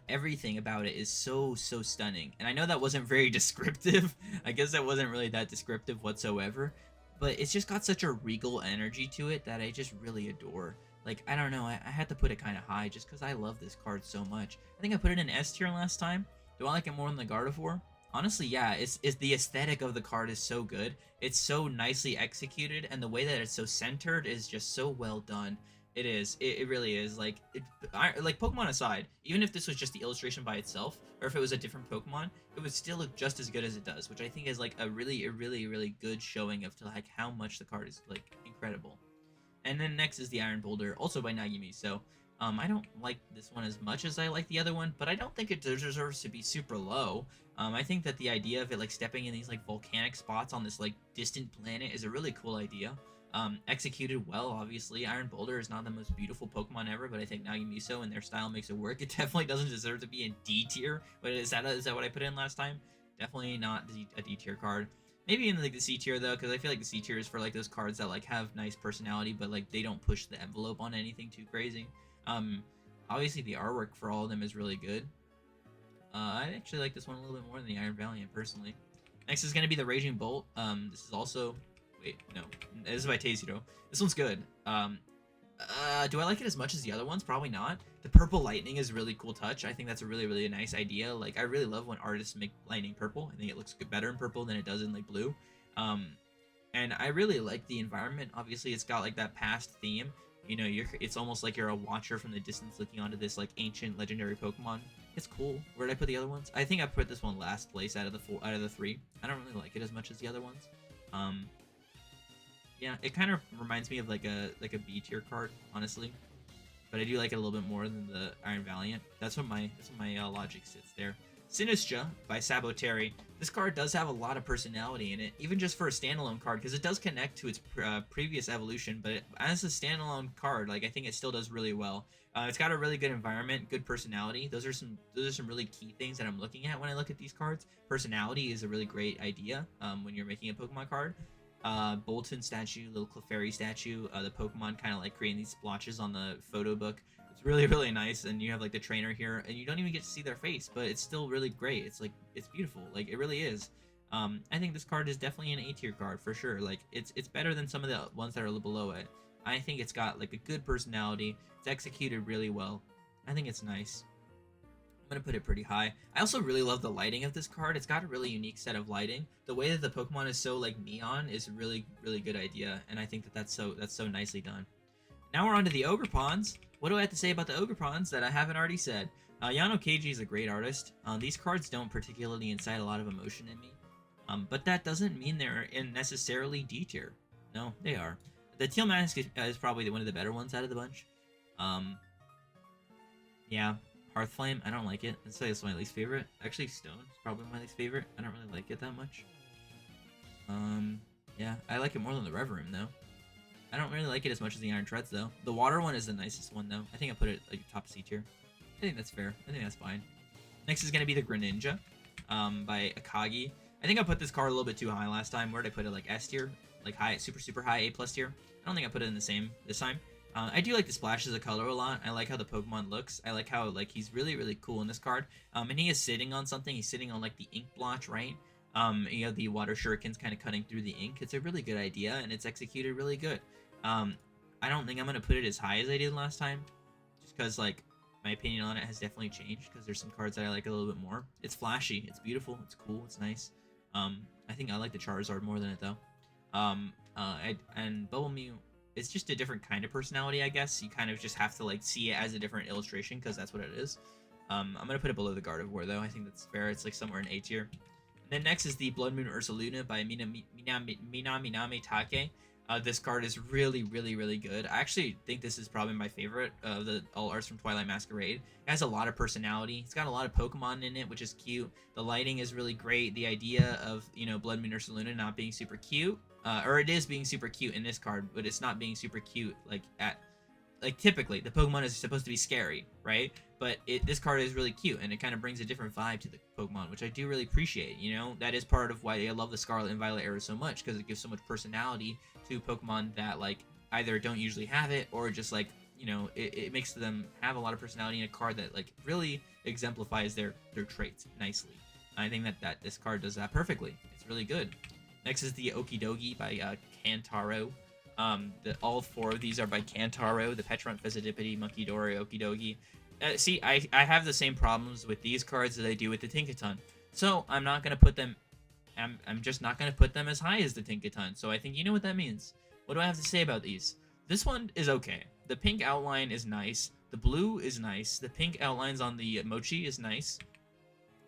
A: everything about it is so stunning. And I know that wasn't very descriptive. I guess that wasn't really that descriptive whatsoever, but it's just got such a regal energy to it that I just really adore. Like, I don't know, I had to put it kind of high just because I love this card so much. I think I put it in S tier last time. Do I like it more than the Gardevoir? Honestly, yeah, it's the aesthetic of the card is so good. It's so nicely executed, and the way that it's so centered is just so well done. It is. It really is. Like Pokemon aside, even if this was just the illustration by itself, or if it was a different Pokemon, it would still look just as good as it does, which I think is like a really good showing of to like how much the card is like incredible. And then next is the Iron Boulder, also by Nagimi. So I don't like this one as much as I like the other one, but I don't think it deserves to be super low. I think that the idea of it like stepping in these like volcanic spots on this like distant planet is a really cool idea. Executed well, obviously. Iron Boulder is not the most beautiful Pokemon ever, but I think Nagimiso and their style makes it work. It definitely doesn't deserve to be in D tier. But is that what I put in last time? Definitely not a D tier card. Maybe in like the C tier though, because I feel like the C tier is for like those cards that like have nice personality, but like they don't push the envelope on anything too crazy. Obviously the artwork for all of them is really good. I actually like this one a little bit more than the Iron Valiant personally. Next is gonna be the Raging Bolt. This is also wait, no, this is by Teizito. This one's good. Do I like it as much as the other ones? Probably not. The purple lightning is a really cool touch. I think that's a really nice idea. Like, I really love when artists make lightning purple. I think it looks better in purple than it does in like blue. And I really like the environment. Obviously, it's got like that past theme, You know, it's almost like you're a watcher from the distance looking onto this like ancient legendary Pokemon. It's cool. Where did I put the other ones? I think I put this one last place out of the three. I don't really like it as much as the other ones. Um, yeah, it kind of reminds me of like a B tier card, honestly. But I do like it a little bit more than the Iron Valiant. That's what my logic sits there. Sinistra by Saboteri. This card does have a lot of personality in it, even just for a standalone card, because it does connect to its previous evolution. But as a standalone card, like I think it still does really well. It's got a really good environment, good personality. Those are some really key things that I'm looking at when I look at these cards. Personality is a really great idea when you're making a Pokemon card. Bolton statue, little Clefairy statue, the Pokemon kind of like creating these splotches on the photo book. It's really, really nice, and you have like the trainer here, and you don't even get to see their face, but it's still really great. It's like, it's beautiful, like it really is. I think this card is definitely an A tier card for sure. Like it's better than some of the ones that are a little below it. I think it's got like a good personality. It's executed really well. I think it's nice. I'm gonna put it pretty high. I also really love the lighting of this card. It's got a really unique set of lighting. The way that the Pokemon is so like neon is a really, really good idea, and I think that that's so nicely done. Now we're on to the Ogrepons. What do I have to say about the Ogrepons that I haven't already said? Yano Keiji is a great artist. These cards don't particularly incite a lot of emotion in me, but that doesn't mean they're in necessarily D tier. No, they are. The Teal Mask is probably one of the better ones out of the bunch. Yeah, Hearthflame, I don't like it. I'd say it's my least favorite. Actually, Stone is probably my least favorite. I don't really like it that much. Yeah, I like it more than the Reverum, though. I don't really like it as much as the Iron Treads, though. The water one is the nicest one, though. I think I put it like top C tier. I think that's fair. I think that's fine. Next is going to be the Greninja by Akagi. I think I put this card a little bit too high last time. Where did I put it? Like S tier? Like high, super high, A+ tier? I don't think I put it in the same this time. I do like the splashes of color a lot. I like how the Pokemon looks. I like how like he's really, really cool in this card. And he is sitting on something. He's sitting on like the ink blotch, right? You have the water shurikens kind of cutting through the ink. It's a really good idea, and it's executed really good. I don't think I'm going to put it as high as I did last time, just because, like, my opinion on it has definitely changed, because there's some cards that I like a little bit more. It's flashy, it's beautiful, it's cool, it's nice. I think I like the Charizard more than it, though. And Bubble Mew, it's just a different kind of personality, I guess. You kind of just have to, like, see it as a different illustration, because that's what it is. I'm going to put it below the Gardevoir, though. I think that's fair. It's, like, somewhere in A tier. Then next is the Blood Moon Ursaluna by Minaminami Take. This card is really, really, really good. I actually think this is probably my favorite of the all arts from Twilight Masquerade. It has a lot of personality. It's got a lot of Pokemon in it, which is cute. The lighting is really great. The idea of, you know, Blood Moon Ursaluna not being super cute, or it is being super cute in this card, but it's not being super cute like typically the Pokemon is supposed to be scary, right? But this card is really cute, and it kind of brings a different vibe to the Pokemon, which I do really appreciate. You know, that is part of why I love the Scarlet and Violet era so much, because it gives so much personality to Pokemon that like either don't usually have it, or just like, you know, it makes them have a lot of personality in a card that like really exemplifies their traits nicely. I think that this card does that perfectly. It's really good. Next is the Okidogi by Kantaro. All four of these are by Kantaro, the Petrunt, Fezidipity, Munkidori, Okidogi. See, I have the same problems with these cards that I do with the Tinkaton. So I'm not going to put them, I'm just not going to put them as high as the Tinkaton. So I think you know what that means. What do I have to say about these? This one is okay. The pink outline is nice. The blue is nice. The pink outlines on the mochi is nice.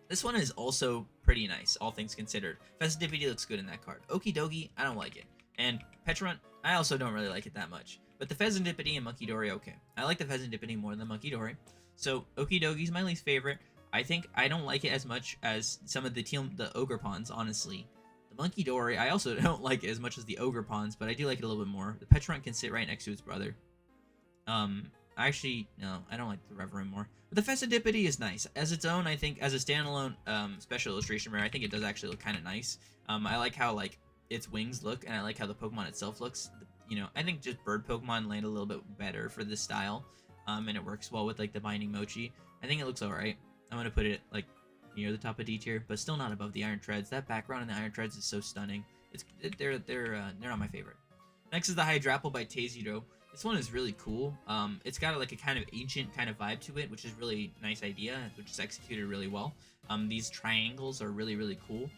A: This one is also pretty nice, all things considered. Fezidipity looks good in that card. Okidogi, I don't like it. And Petrunt, I also don't really like it that much. But the Fezandipity and Munkidori, okay. I like the Fezandipity more than the Munkidori. So Okidogi's my least favorite. I think I don't like it as much as some of the Ogrepons, honestly. The Munkidori, I also don't like it as much as the Ogrepons, but I do like it a little bit more. The Petrunt can sit right next to its brother. Actually, no, I don't like the Reverum more. But the Fezandipity is nice. As its own, I think, as a standalone special illustration rare, I think it does actually look kind of nice. I like how, like, its wings look, and I like how the Pokemon itself looks. You know, I think just bird Pokemon land a little bit better for this style, and it works well with like the Binding Mochi. I think it looks alright. I'm gonna put it like near the top of D tier, but still not above the Iron Treads. That background in the Iron Treads is so stunning. They're not my favorite. Next is the Hydrapple by Teizero. This one is really cool. It's got like a kind of ancient kind of vibe to it, which is really nice idea, which is executed really well. These triangles are really, really cool.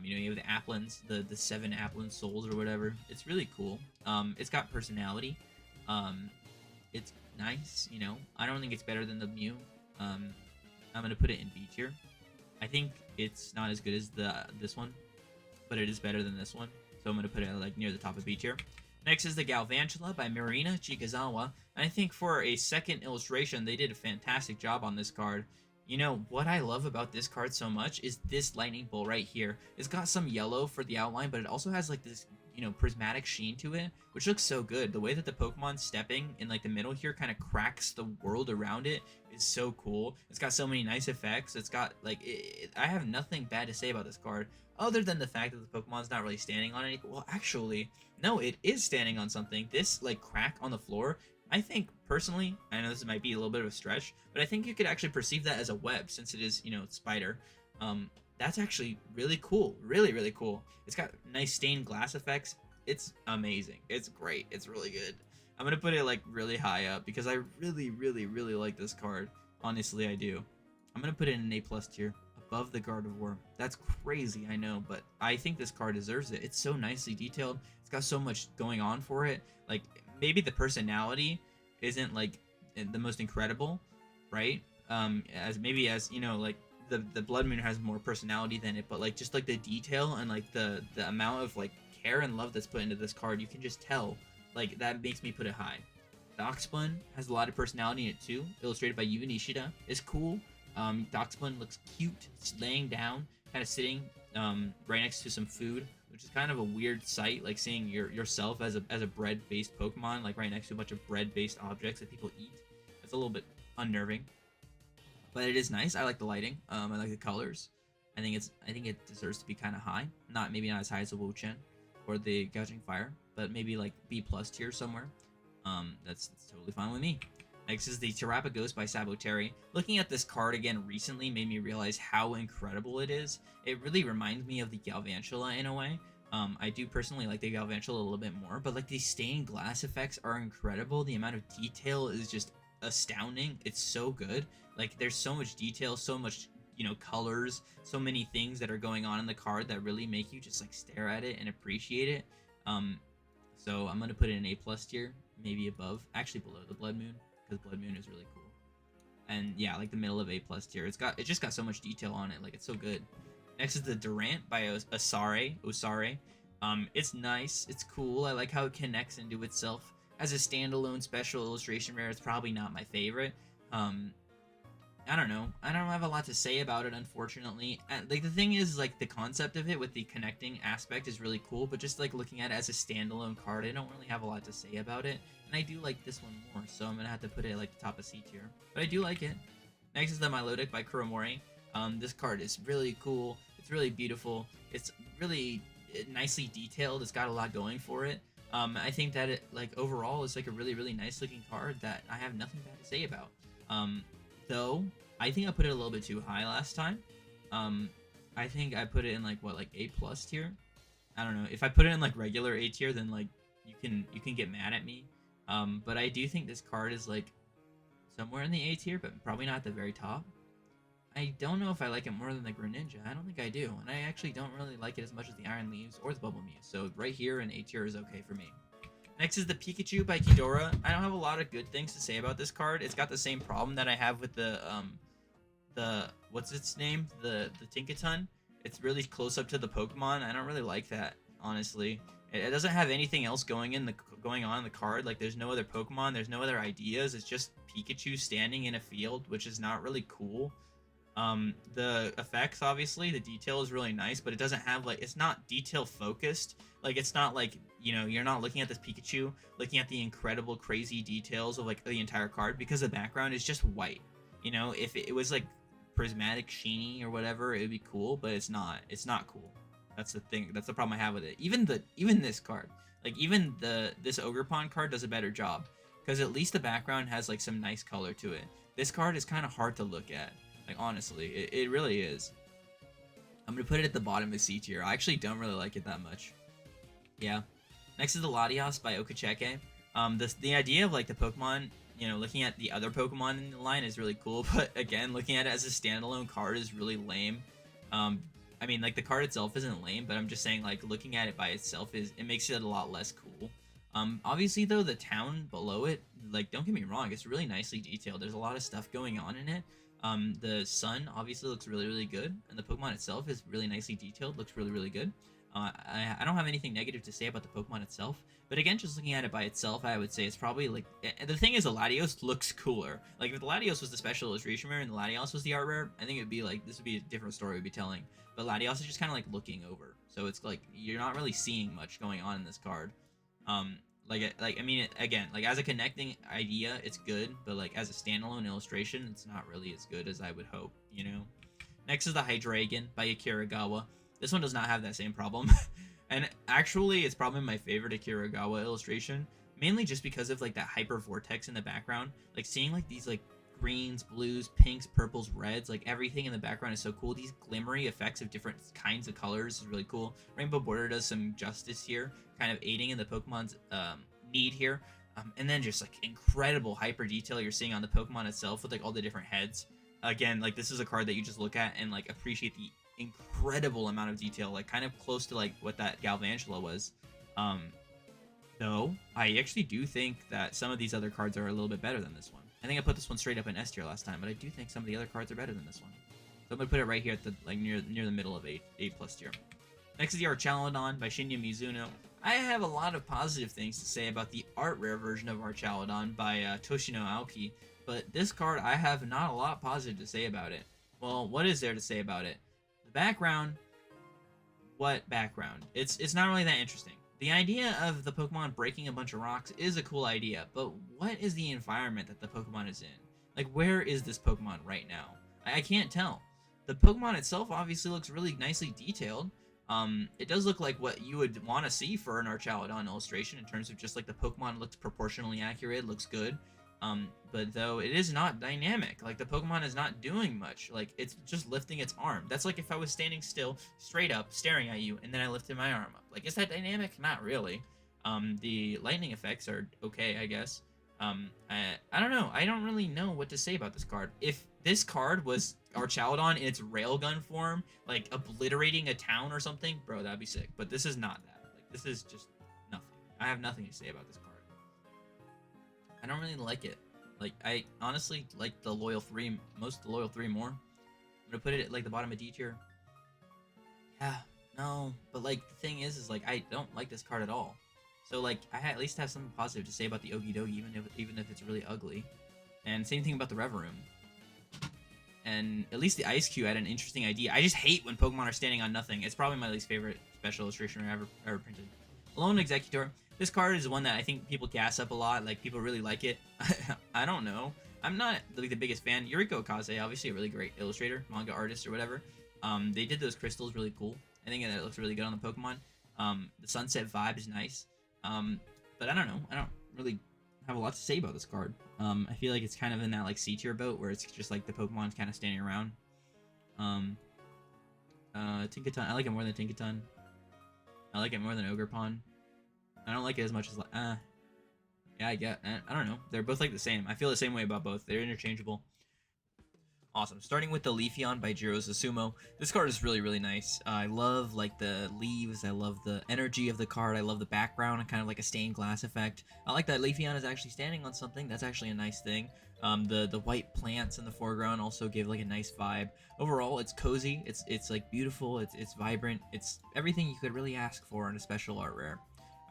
A: You know, you have the Applins, the 7 Applin souls or whatever. It's really cool. It's got personality. It's nice, you know. I don't think it's better than the Mew. Um, I'm gonna put it in B tier. I think it's not as good as this one, but it is better than this one. So I'm gonna put it like near the top of B tier. Next is the Galvantula by Marina Chikazawa. And I think for a second illustration, they did a fantastic job on this card. You know, what I love about this card so much is this lightning bolt right here. It's got some yellow for the outline, but it also has like this, you know, prismatic sheen to it, which looks so good. The way that the Pokemon stepping in like the middle here kind of cracks the world around it is so cool. It's got so many nice effects. It's got like, I have nothing bad to say about this card other than the fact that the Pokemon's not really standing on anything. Well, actually, no, it is standing on something. This like crack on the floor, I think personally, I know this might be a little bit of a stretch, but I think you could actually perceive that as a web since it is, you know, spider. That's actually really cool. Really, really cool. It's got nice stained glass effects. It's amazing. It's great. It's really good. I'm going to put it like really high up because I really, really, really like this card. Honestly, I do. I'm going to put it in an A+ tier above the Gardevoir. That's crazy, I know, but I think this card deserves it. It's so nicely detailed. It's got so much going on for it. Like, maybe the personality isn't like the most incredible, right? As you know, like the Blood Moon has more personality than it, but like just like the detail and like the amount of like care and love that's put into this card, you can just tell. Like, that makes me put it high. Doxplin has a lot of personality in it too. Illustrated by Yu Nishida. It's cool. Doxplin looks cute. It's laying down, kind of sitting right next to some food, which is kind of a weird sight, like seeing yourself as a bread-based Pokemon, like right next to a bunch of bread-based objects that people eat. It's a little bit unnerving, but it is nice. I like the lighting. I like the colors. I think it deserves to be kind of high. Maybe not as high as the Wo-Chen or the Gouging Fire, but maybe like B+ tier somewhere. That's totally fine with me. Next is the Terapagos by Saboteri. Looking at this card again recently made me realize how incredible it is. It really reminds me of the Galvantula in a way. I do personally like the Galvantula a little bit more, but like the stained glass effects are incredible. The amount of detail is just astounding. It's so good. Like, there's so much detail, so much, you know, colors, so many things that are going on in the card that really make you just like stare at it and appreciate it. So I'm gonna put it in A+ tier, maybe above, actually below the Blood Moon, because Blood Moon is really cool. And yeah, like the middle of A+ tier. It just got so much detail on it. Like, it's so good. Next is the Durant by Osare. It's nice. It's cool. I like how it connects into itself. As a standalone special illustration rare, it's probably not my favorite. I don't know. I don't have a lot to say about it, unfortunately. Like, the thing is, like, the concept of it with the connecting aspect is really cool, but just, like, looking at it as a standalone card, I don't really have a lot to say about it. And I do like this one more, so I'm gonna have to put it, like, the top of C tier. But I do like it. Next is the Milotic by Kuromori. This card is really cool. It's really beautiful. It's really nicely detailed. It's got a lot going for it. I think that it, like, overall is, like, a really, really nice looking card that I have nothing bad to say about. Though, I think I put it a little bit too high last time. I think I put it in, like, what, like A+ tier? I don't know. If I put it in, like, regular A tier, then, like, you can get mad at me. But I do think this card is, like, somewhere in the A tier, but probably not at the very top. I don't know if I like it more than the Greninja. I don't think I do. And I actually don't really like it as much as the Iron Leaves or the Bubble Muse. So right here in A tier is okay for me. Next is the Pikachu by Kidora. I don't have a lot of good things to say about this card. It's got the same problem that I have with the what's its name? The Tinkaton. It's really close up to the Pokemon. I don't really like that, honestly. It doesn't have anything else going on in the card. Like, there's no other Pokemon, there's no other ideas. It's just Pikachu standing in a field, which is not really cool. The effects, obviously, the detail is really nice, but it doesn't have, like, it's not detail focused. Like, it's not like, you know, you're not looking at this Pikachu, looking at the incredible, crazy details of, like, the entire card, because the background is just white. You know, if it was, like, prismatic, sheeny, or whatever, it would be cool, but it's not. It's not cool. That's the thing. That's the problem I have with it. Even this card, like, even this Ogerpon card does a better job, because at least the background has, like, some nice color to it. This card is kind of hard to look at. Like, honestly, it really is. I'm gonna put it at the bottom of C tier. I actually don't really like it that much. Yeah. Next is the Latias by Okacheke. The idea of, like, the Pokemon, you know, looking at the other Pokemon in the line is really cool, but again, looking at it as a standalone card is really lame. I mean, like, the card itself isn't lame, but I'm just saying, like, looking at it by itself it makes it a lot less cool. Obviously though, the town below it, like, don't get me wrong, it's really nicely detailed. There's a lot of stuff going on in it. The sun obviously looks really, really good, and the Pokemon itself is really nicely detailed, looks really, really good. I don't have anything negative to say about the Pokemon itself, but again, just looking at it by itself, I would say it's probably like, the thing is, the Latios looks cooler. Like, if the Latios was the special illustration rare and the Latios was the art rare, I think it would be like, this would be a different story we'd be telling. But Latios is just kind of like looking over, so it's like you're not really seeing much going on in this card. I mean, again, like, as a connecting idea, it's good, but like as a standalone illustration, it's not really as good as I would hope, you know. Next is the Hydreigon by Akiragawa. This one does not have that same problem. And actually, it's probably my favorite Akiragawa illustration, mainly just because of like that hyper vortex in the background. Like, seeing like these like greens, blues, pinks, purples, reds, like everything in the background is so cool. These glimmery effects of different kinds of colors is really cool. Rainbow Border does some justice here, kind of aiding in the Pokemon's need here. And then just like incredible hyper detail you're seeing on the Pokemon itself with like all the different heads. Again, like, this is a card that you just look at and like appreciate the incredible amount of detail, like kind of close to like what that Galvantula was. Though I actually do think that some of these other cards are a little bit better than this one. I think I put this one straight up in S tier last time, but I do think some of the other cards are better than this one. So I'm gonna put it right here at the like near the middle of A+ tier. Next is the Archaludon by Shinya Mizuno. I have a lot of positive things to say about the art rare version of Archaludon by Toshino Aoki, but this card, I have not a lot positive to say about it. Well, what is there to say about it? The background. What background? It's not really that interesting. The idea of the Pokemon breaking a bunch of rocks is a cool idea, but what is the environment that the Pokemon is in? Like, where is this Pokemon right now? I can't tell. The Pokemon itself obviously looks really nicely detailed. It does look like what you would want to see for an Archaludon illustration in terms of just like the Pokemon looks proportionally accurate, looks good. But though it is not dynamic, like the Pokemon is not doing much, like it's just lifting its arm. That's like if I was standing still, straight up, staring at you, and then I lifted my arm up. Like, is that dynamic? Not really. The lightning effects are okay, I guess. I don't know. I don't really know what to say about this card. If this card was Archaludon in its railgun form, like obliterating a town or something, bro, that'd be sick. But this is not that. Like, this is just nothing. I have nothing to say about this card. I don't really like it. Like, I honestly like the Loyal 3, most of the Loyal 3 more. I'm gonna put it at like the bottom of D tier. Yeah, no, but like the thing is like I don't like this card at all. So like I at least have something positive to say about the Okidogi, even if it's really ugly. And same thing about the Reverum. And at least the Ice Cube had an interesting idea. I just hate when Pokemon are standing on nothing. It's probably my least favorite special illustration ever printed. Lone Executor. This card is one that I think people gas up a lot. Like, people really like it. I don't know. I'm not like the biggest fan. Yuriko Kaze, obviously a really great illustrator, manga artist, or whatever. They did those crystals really cool. I think that it looks really good on the Pokemon. The sunset vibe is nice. But I don't know. I don't really have a lot to say about this card. I feel like it's kind of in that like C tier boat where it's just like the Pokemon's kind of standing around. Tinkaton. I like it more than Tinkaton. I like it more than Ogerpon. I don't like it as much as yeah, I get. I don't know. They're both like the same. I feel the same way about both. They're interchangeable. Awesome. Starting with the Leafeon by Jiro Susumu. This card is really, really nice. I love like the leaves. I love the energy of the card. I love the background and kind of like a stained glass effect. I like that Leafeon is actually standing on something. That's actually a nice thing. The white plants in the foreground also give like a nice vibe. Overall, it's cozy. It's like beautiful. It's vibrant. It's everything you could really ask for in a special art rare.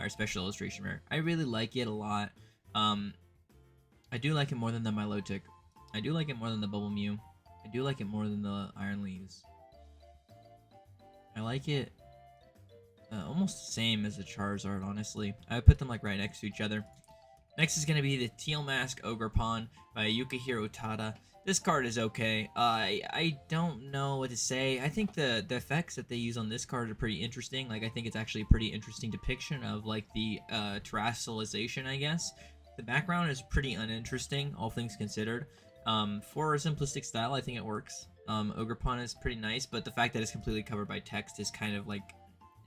A: Or special illustration rare. I really like it a lot. I do like it more than the Milotic. I do like it more than the Bubble Mew. I do like it more than the Iron Leaves. I like it almost the same as the Charizard, honestly. I would put them like right next to each other. Next is going to be the Teal Mask Ogerpon by Yukihiro Tada. This card is okay. I don't know what to say. I think the effects that they use on this card are pretty interesting. Like, I think it's actually a pretty interesting depiction of like the terrestrialization, I guess. The background is pretty uninteresting, all things considered. For a simplistic style, I think it works. Ogerpon is pretty nice, but the fact that it's completely covered by text is kind of like,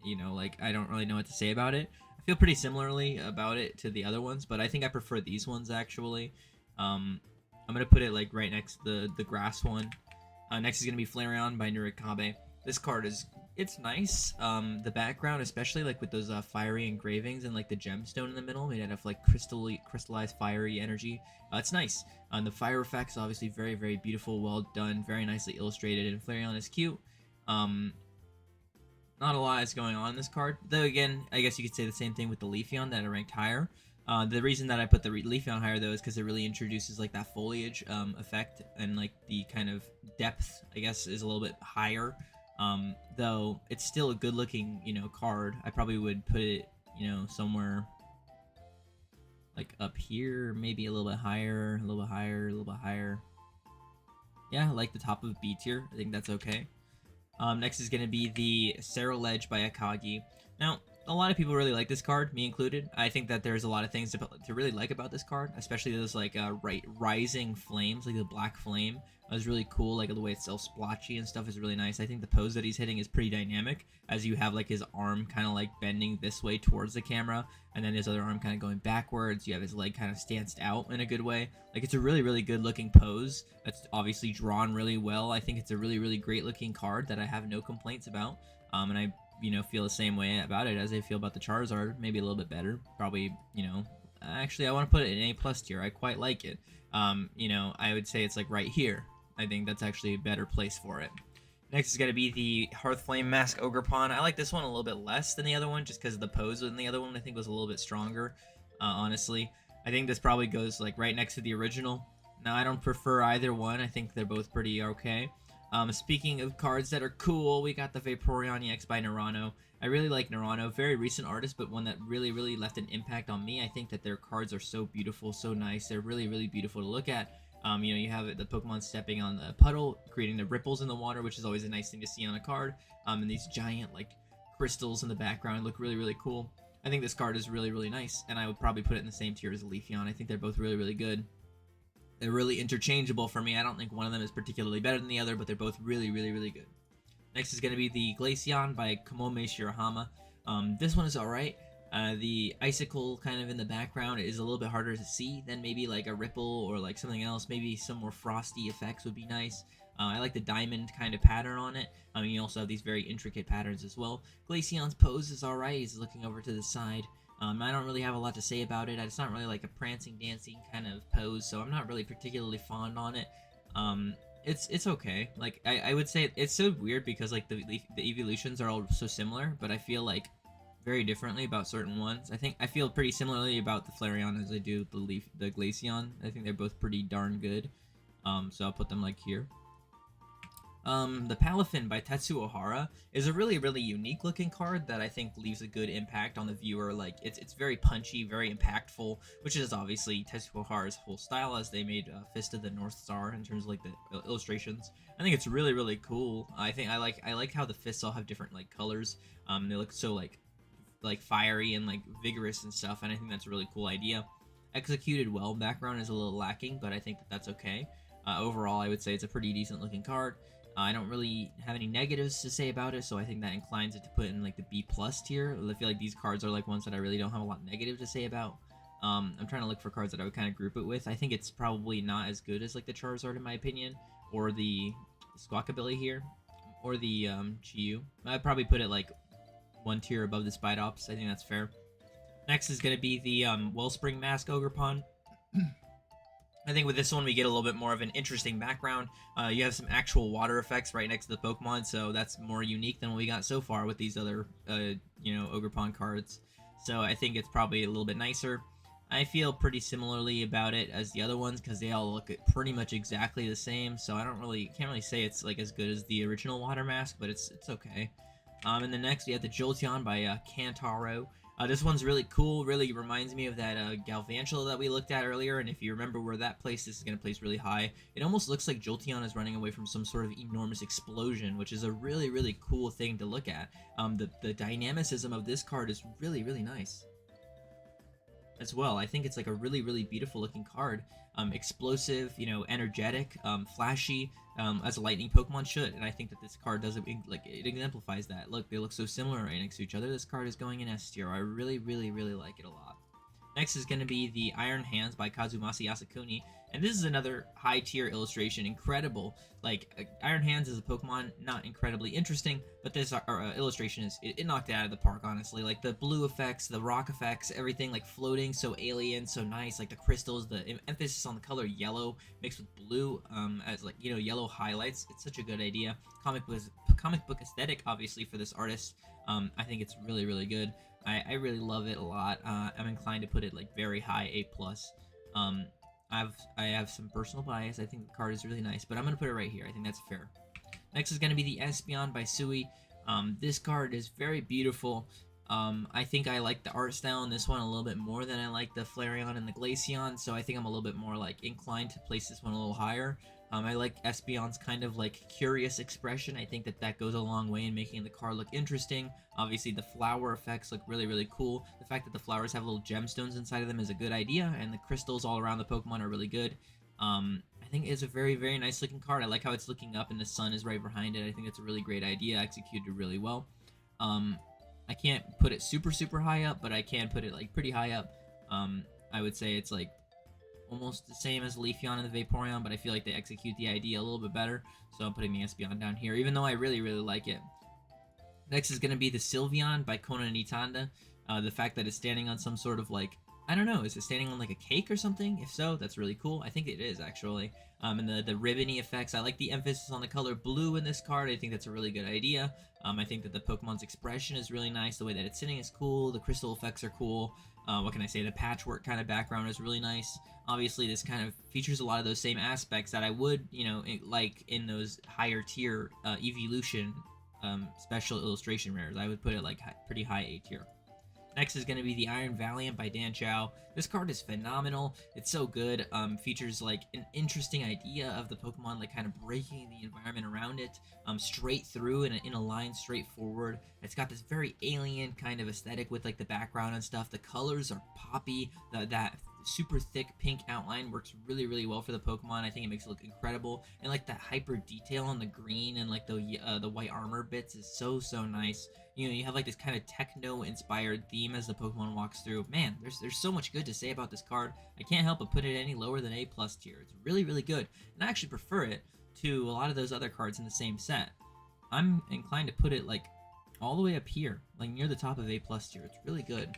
A: you know, like I don't really know what to say about it. I feel pretty similarly about it to the other ones, but I think I prefer these ones actually. I'm gonna put it like right next to the grass one. Next is gonna be Flareon by Nurikabe. This card is it's nice. The background, especially like with those fiery engravings and like the gemstone in the middle, made out of like crystallized fiery energy. It's nice. The fire effects, obviously, very beautiful, well done, very nicely illustrated, and Flareon is cute. Um, Not a lot is going on in this card. Though again, I guess you could say the same thing with the Leafeon that I ranked higher. The reason that I put the Leafeon higher though is because it really introduces like that foliage effect, and like the kind of depth, I guess, is a little bit higher. Though it's still a good looking, card. I probably would put it, somewhere like up here, maybe a little bit higher, a little bit higher, a little bit higher. Yeah, like the top of B tier. I think that's okay. Next is going to be the Ledge by Akagi. Now, a lot of people really like this card, me included. I think that there's a lot of things to really like about this card, especially those like rising flames, like the black flame. It was really cool, like the way it's self-splotchy and stuff is really nice. I think the pose that he's hitting is pretty dynamic, as you have like his arm kind of like bending this way towards the camera, and then his other arm kind of going backwards. You have his leg kind of stanced out in a good way. Like, it's a really good looking pose that's obviously drawn really well. I think it's a really great looking card that I have no complaints about. And I feel the same way about it as I feel about the Charizard, maybe a little bit better. Probably, actually I want to put it in A+ tier. I quite like it. I would say it's like right here. I think that's actually a better place for it. Next is going to be the Hearthflame Mask Ogerpon. I like this one a little bit less than the other one, just because the pose in the other one I think was a little bit stronger, honestly. I think this probably goes like right next to the original. Now, I don't prefer either one. I think they're both pretty okay. Speaking of cards that are cool, we got the Vaporeon EX by Nerano. I really like Nerano, very recent artist, but one that really left an impact on me. I think that their cards are so beautiful, so nice. They're really beautiful to look at. You have the Pokemon stepping on the puddle, creating the ripples in the water, which is always a nice thing to see on a card. And these giant like crystals in the background look really cool. I think this card is really nice, and I would probably put it in the same tier as Leafeon. I think they're both really good. They're really interchangeable for me. I don't think one of them is particularly better than the other, but they're both really good. Next is going to be the Glaceon by Kamome Shirahama. This one is alright. The icicle kind of in the background is a little bit harder to see than maybe like a ripple or like something else. Maybe some more frosty effects would be nice. I like the diamond kind of pattern on it. You also have these very intricate patterns as well. Glaceon's pose is alright. He's looking over to the side. I don't really have a lot to say about it. It's not really like a prancing, dancing kind of pose, so I'm not really particularly fond on it. It's okay. Like, I would say it's so weird because like the Eeveelutions are all so similar, but I feel like very differently about certain ones. I feel pretty similarly about the Flareon as I do the Glaceon. I think they're both pretty darn good. So I'll put them like here. The Palafin by Tetsuo Ohara is a really unique looking card that I think leaves a good impact on the viewer. Like, it's very punchy, very impactful, which is obviously Tetsuo Ohara's whole style, as they made Fist of the North Star in terms of like the illustrations. I think it's really cool. I like how the fists all have different like colors. They look so like fiery and like vigorous and stuff, and I think that's a really cool idea. Executed well. Background is a little lacking, but I think that's okay. Overall, I would say it's a pretty decent looking card. I don't really have any negatives to say about it, so I think that inclines it to put in like the B+ tier. I feel like these cards are like ones that I really don't have a lot negative to say about. I'm trying to look for cards that I would kind of group it with. I think it's probably not as good as like the Charizard in my opinion, or the Squawkabilly here, or the GU. I'd probably put it like one tier above the Spidops. I think that's fair. Next is going to be the Wellspring Mask Ogerpon. I think with this one we get a little bit more of an interesting background. You have some actual water effects right next to the Pokemon, so that's more unique than what we got so far with these other, Ogerpon cards. So I think it's probably a little bit nicer. I feel pretty similarly about it as the other ones because they all look pretty much exactly the same. So I can't really say it's like as good as the original Water Mask, but it's okay. And then next we have the Jolteon by Kantaro. This one's really cool, really reminds me of that Galvantula that we looked at earlier, and if you remember where that placed, this is going to place really high. It almost looks like Jolteon is running away from some sort of enormous explosion, which is a really cool thing to look at. The dynamicism of this card is really nice as well. I think it's like a really beautiful looking card. Explosive, energetic, flashy, as a lightning Pokemon should, and I think that this card does it, like, it exemplifies that. Look, they look so similar right next to each other. This card is going in S tier. I really like it a lot. Next is going to be the Iron Hands by Kazumasa Yasukuni. And this is another high tier illustration, incredible. Like Iron Hands is a Pokemon, not incredibly interesting, but this illustration it knocked it out of the park, honestly. Like the blue effects, the rock effects, everything like floating, so alien, so nice. Like the crystals, the emphasis on the color yellow mixed with blue, as like yellow highlights. It's such a good idea. Comic book aesthetic, obviously, for this artist. I think it's really really good. I really love it a lot. I'm inclined to put it like very high A plus. I have some personal bias. I think the card is really nice, but I'm gonna put it right here. I think that's fair. Next is gonna be the Espeon by Sui. This card is very beautiful. I think I like the art style in this one a little bit more than I like the Flareon and the Glaceon, so I think I'm a little bit more like inclined to place this one a little higher. I like Espeon's kind of like curious expression. I think that goes a long way in making the card look interesting. Obviously, the flower effects look really, really cool. The fact that the flowers have little gemstones inside of them is a good idea, and the crystals all around the Pokemon are really good. I think it's a very, very nice looking card. I like how it's looking up and the sun is right behind it. I think it's a really great idea, executed really well. I can't put it super, super high up, but I can put it like pretty high up. I would say it's like almost the same as Leafeon and the Vaporeon, but I feel like they execute the idea a little bit better, so I'm putting the Espeon down here, even though I really, really like it. Next is going to be the Sylveon by Kona Nintanda. The fact that it's standing on some sort of like, I don't know, is it standing on like a cake or something? If so, that's really cool. I think it is, actually. And the ribbony effects, I like the emphasis on the color blue in this card. I think that's a really good idea. I think that the Pokemon's expression is really nice. The way that it's sitting is cool. The crystal effects are cool. What can I say? The patchwork kind of background is really nice. Obviously, this kind of features a lot of those same aspects that I would, like in those higher tier Eeveelution special illustration rares. I would put it like pretty high A tier. Next is going to be the Iron Valiant by Dan Chow. This card is phenomenal. It's so good. Features like an interesting idea of the Pokemon like kind of breaking the environment around it straight through in a line straight forward. It's got this very alien kind of aesthetic with like the background and stuff. The colors are poppy. That super thick pink outline works really really well for the Pokemon. I think it makes it look incredible, and like that hyper detail on the green and like the white armor bits is so nice. You have like this kind of techno inspired theme as the Pokemon walks through. Man, there's so much good to say about this card. I can't help but put it any lower than A plus tier. It's really really good, and I actually prefer it to a lot of those other cards in the same set. I'm inclined to put it like all the way up here, like near the top of A plus tier. It's really good.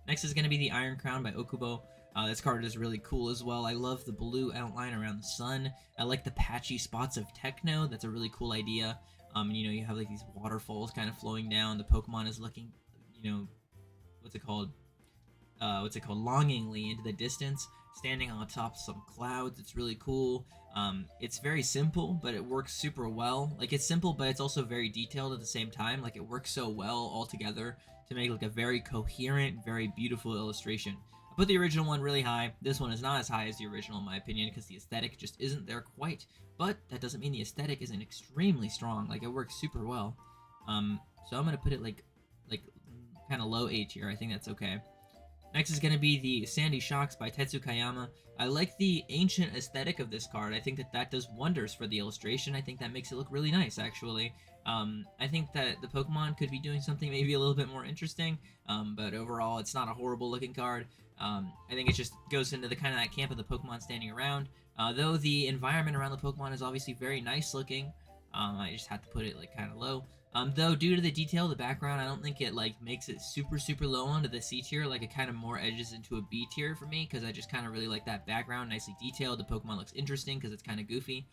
A: Next is going to be the Iron Crown by Okubo. This card is really cool as well. I love the blue outline around the sun. I like the patchy spots of Techno. That's a really cool idea. You have like these waterfalls kind of flowing down. The Pokemon is looking, what's it called, longingly into the distance, standing on top of some clouds. It's really cool. It's very simple, but it works super well. Like, it's simple, but it's also very detailed at the same time. Like, it works so well all together to make like a very coherent, very beautiful illustration. I put the original one really high. This one is not as high as the original in my opinion because the aesthetic just isn't there quite. But that doesn't mean the aesthetic isn't extremely strong. Like, it works super well. So I'm gonna put it like kind of low A tier. I think that's okay. Next is going to be the Sandy Shocks by Tetsu Kayama. I like the ancient aesthetic of this card. I think that does wonders for the illustration. I think that makes it look really nice, actually. I think that the Pokemon could be doing something maybe a little bit more interesting, but overall, it's not a horrible looking card. I think it just goes into the kind of that camp of the Pokemon standing around. Though the environment around the Pokemon is obviously very nice looking, I just had to put it like kind of low. Though due to the detail of the background, I don't think it like makes it super low onto the C tier. Like, it kind of more edges into a B tier for me because I just kind of really like that background, nicely detailed. The Pokemon looks interesting because it's kind of goofy.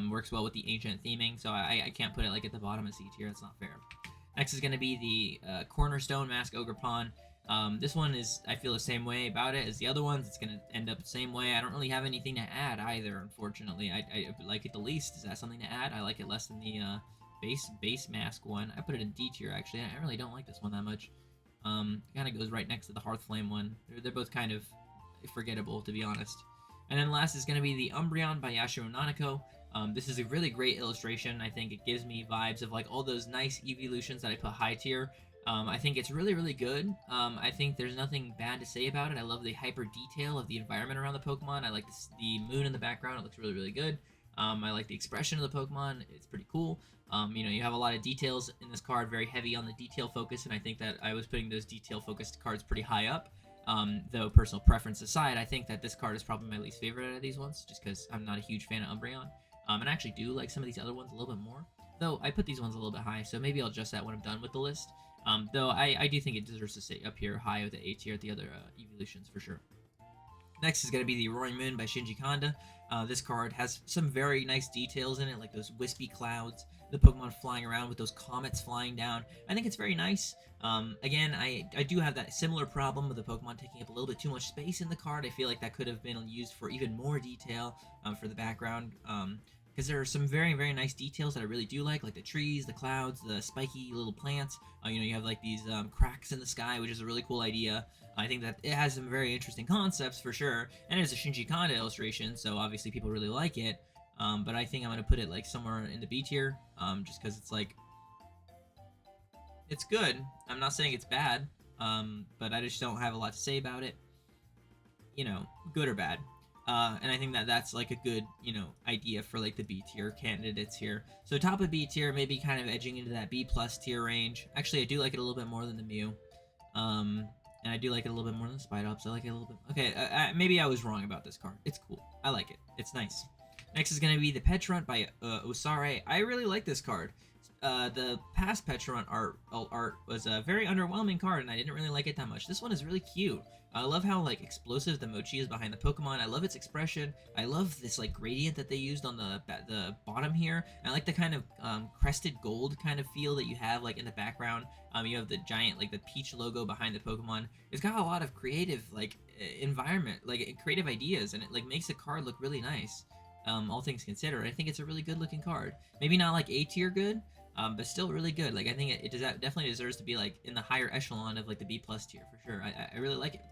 A: Works well with the ancient theming, so I can't put it like at the bottom of C tier. That's not fair. Next is going to be the Cornerstone Mask Ogerpon. This one is, I feel the same way about it as the other ones. It's going to end up the same way. I don't really have anything to add either, unfortunately. I like it the least. Is that something to add? I like it less than the base mask one. I put it in D tier, actually. I really don't like this one that much. Kind of goes right next to the Hearthflame one. They're both kind of forgettable, to be honest. And then last is going to be the Umbreon by Yashiro Nanako. This is a really great illustration. I think it gives me vibes of like all those nice Eeveelutions that I put high tier. I think it's really good. I think there's nothing bad to say about it. I love the hyper detail of the environment around the Pokemon. I like the moon in the background. It looks really good. I like the expression of the Pokemon. It's pretty cool. You have a lot of details in this card, very heavy on the detail focus, and I think that I was putting those detail focused cards pretty high up. Though personal preference aside, I think that this card is probably my least favorite out of these ones, just because I'm not a huge fan of Umbreon. And I actually do like some of these other ones a little bit more. Though I put these ones a little bit high, so maybe I'll adjust that when I'm done with the list. Though I do think it deserves to stay up here high with the A tier at the other Eeveelutions for sure. Next is going to be the Roaring Moon by Shinji Kanda. This card has some very nice details in it, like those wispy clouds, the Pokemon flying around with those comets flying down. I think it's very nice. Again, I do have that similar problem with the Pokemon taking up a little bit too much space in the card. I feel like that could have been used for even more detail for the background. Because there are some very, very nice details that I really do like the trees, the clouds, the spiky little plants. You have like these cracks in the sky, which is a really cool idea. I think that it has some very interesting concepts for sure, and it's a Shinji Kanda illustration, so obviously people really like it. But I think I'm gonna put it like somewhere in the B tier, just because it's like it's good. I'm not saying it's bad, but I just don't have a lot to say about it. Good or bad. And I think that that's like a good, idea for like the B tier candidates here. So top of B tier, maybe kind of edging into that B plus tier range. Actually, I do like it a little bit more than the Mew. And I do like it a little bit more than the Spidops. I like it a little bit. Okay, maybe I was wrong about this card. It's cool. I like it. It's nice. Next is going to be the Petrunt by Osare. I really like this card. The past Petrunt art was a very underwhelming card, and I didn't really like it that much. This one is really cute. I love how like explosive the mochi is behind the Pokemon. I love its expression. I love this like gradient that they used on the bottom here. I like the kind of crested gold kind of feel that you have like in the background. You have the giant like the peach logo behind the Pokemon. It's got a lot of creative like environment, like creative ideas, and it like makes the card look really nice. All things considered, I think it's a really good looking card. Maybe not like A tier good, but still really good. Like I think it definitely deserves to be like in the higher echelon of like the B plus tier for sure. I really like it.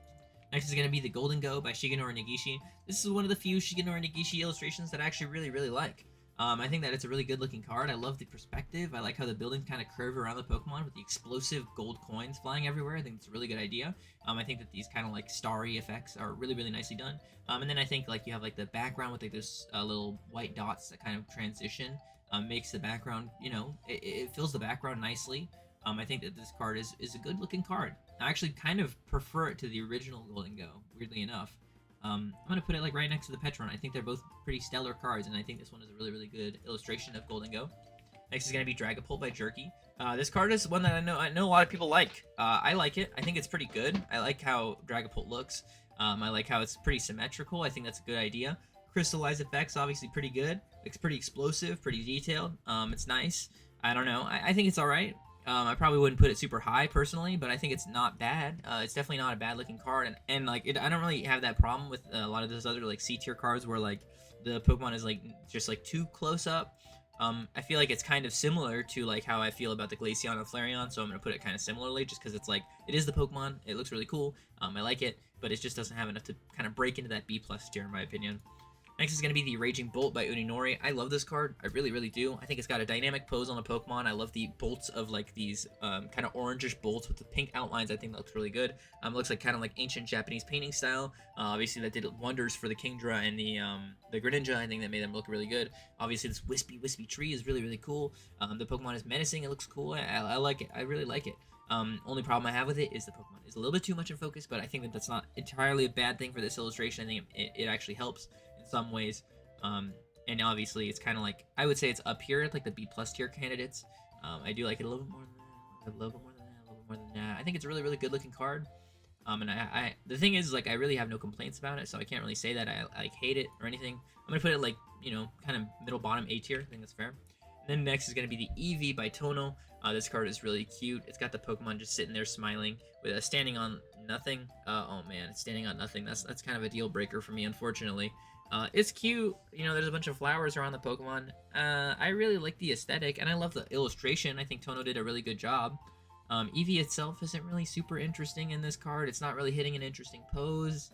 A: Next is going to be the Golden Go by Shigenori Negishi. This is one of the few Shigenori Negishi illustrations that I actually really, really like. I think that it's a really good looking card. I love the perspective. I like how the buildings kind of curve around the Pokemon with the explosive gold coins flying everywhere. I think it's a really good idea. I think that these kind of like starry effects are really, really nicely done. And then I think like you have like the background with like those little white dots that kind of transition. Makes the background, it fills the background nicely. I think that this card is a good looking card. I actually kind of prefer it to the original Golden Go, weirdly enough. I'm going to put it like right next to the Petron. I think they're both pretty stellar cards, and I think this one is a really, really good illustration of Golden Go. Next is going to be Dragapult by Jerky. This card is one that I know a lot of people like. I like it. I think it's pretty good. I like how Dragapult looks. I like how it's pretty symmetrical. I think that's a good idea. Crystallized effects, obviously pretty good. It's pretty explosive, pretty detailed. It's nice. I don't know. I think it's all right. I probably wouldn't put it super high personally, but I think it's not bad. It's definitely not a bad looking card, and like I don't really have that problem with a lot of those other like C tier cards where like the Pokemon is like just like too close up. I feel like it's kind of similar to like how I feel about the Glaceon and Flareon, so I'm gonna put it kind of similarly, just because it's like it is the Pokemon. It looks really cool. I like it, but it just doesn't have enough to kind of break into that B plus tier in my opinion. Next is going to be the Raging Bolt by Uninori. I love this card. I really, really do. I think it's got a dynamic pose on the Pokemon. I love the bolts of like these kind of orangish bolts with the pink outlines. I think that looks really good. It looks like kind of like ancient Japanese painting style. Obviously, that did wonders for the Kingdra and the Greninja. I think that made them look really good. Obviously, this wispy tree is really, really cool. The Pokemon is menacing. It looks cool. I like it. I really like it. Only problem I have with it is the Pokemon is a little bit too much in focus, but I think that that's not entirely a bad thing for this illustration. I think it actually helps in some ways. And obviously it's kind of like, I would say it's up here at like the B plus tier candidates. I do like it a little bit more than that, a little bit more than that, a little bit more than that. I think it's a really, really good looking card. And I the thing is, like, I really have no complaints about it, so I can't really say that I like hate it or anything. I'm gonna put it like, kind of middle bottom A tier. I think that's fair. And then next is gonna be the Eevee by Tono. This card is really cute. It's got the Pokemon just sitting there smiling with standing on nothing. Oh man, it's standing on nothing. That's kind of a deal breaker for me, unfortunately. It's cute. There's a bunch of flowers around the Pokemon. I really like the aesthetic, and I love the illustration. I think Tono did a really good job. Eevee itself isn't really super interesting in this card. It's not really hitting an interesting pose.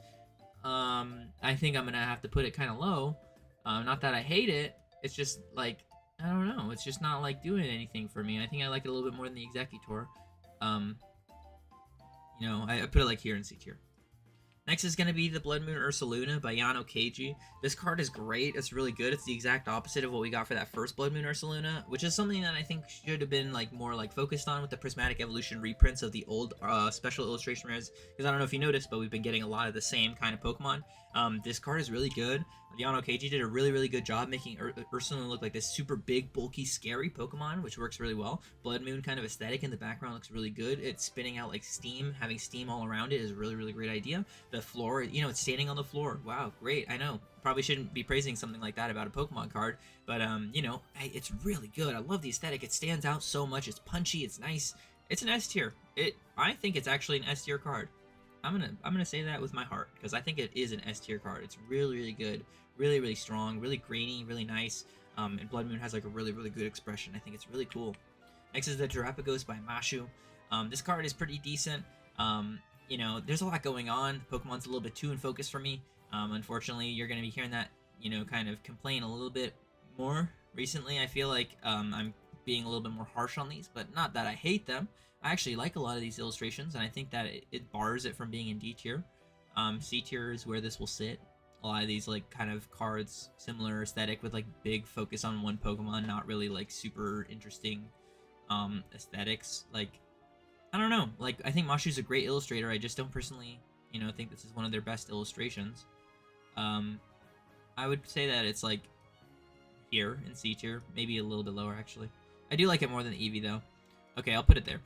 A: I think I'm gonna have to put it kind of low. Not that I hate it. It's just like, I don't know. It's just not like doing anything for me. I think I like it a little bit more than the Executor. I put it like here in C tier. Next is going to be the Blood Moon Ursaluna by Yano Keiji. This card is great. It's really good. It's the exact opposite of what we got for that first Blood Moon Ursaluna, which is something that I think should have been like more like focused on with the Prismatic Evolution reprints of the old special illustration rares. Because I don't know if you noticed, but we've been getting a lot of the same kind of Pokemon. This card is really good. Yano Keiji did a really good job making Ursaluna look like this super big, bulky, scary Pokemon, which works really well. Blood Moon kind of aesthetic in the background looks really good. It's spinning out like steam. Having steam all around it is a really great idea. The floor, you know, it's standing on the floor. Wow, great. I know. Probably shouldn't be praising something like that about a Pokemon card, but you know, it's really good. I love the aesthetic. It stands out so much. It's punchy. It's nice. It's an S tier. I think it's actually an S tier card. I'm gonna say that with my heart because I think it is an S tier card. It's really good, really strong, really grainy, really nice. And Blood Moon has like a really good expression. I think it's really cool. Next is the Terapagos by Mashu. This card is pretty decent. You know, there's a lot going on. Pokemon's a little bit too in focus for me. Unfortunately, you're gonna be hearing that, you know, kind of complain a little bit more recently. I feel like I'm being a little bit more harsh on these, but not that I hate them. I actually like a lot of these illustrations, and I think that it bars it from being in D tier. C tier is where this will sit. A lot of these like kind of cards, similar aesthetic with like big focus on one Pokemon, not really like super interesting aesthetics. Like, I don't know. Like, I think Mashu's a great illustrator. I just don't personally, you know, think this is one of their best illustrations. I would say that it's like here in C tier, maybe a little bit lower actually. I do like it more than Eevee though. Okay, I'll put it there.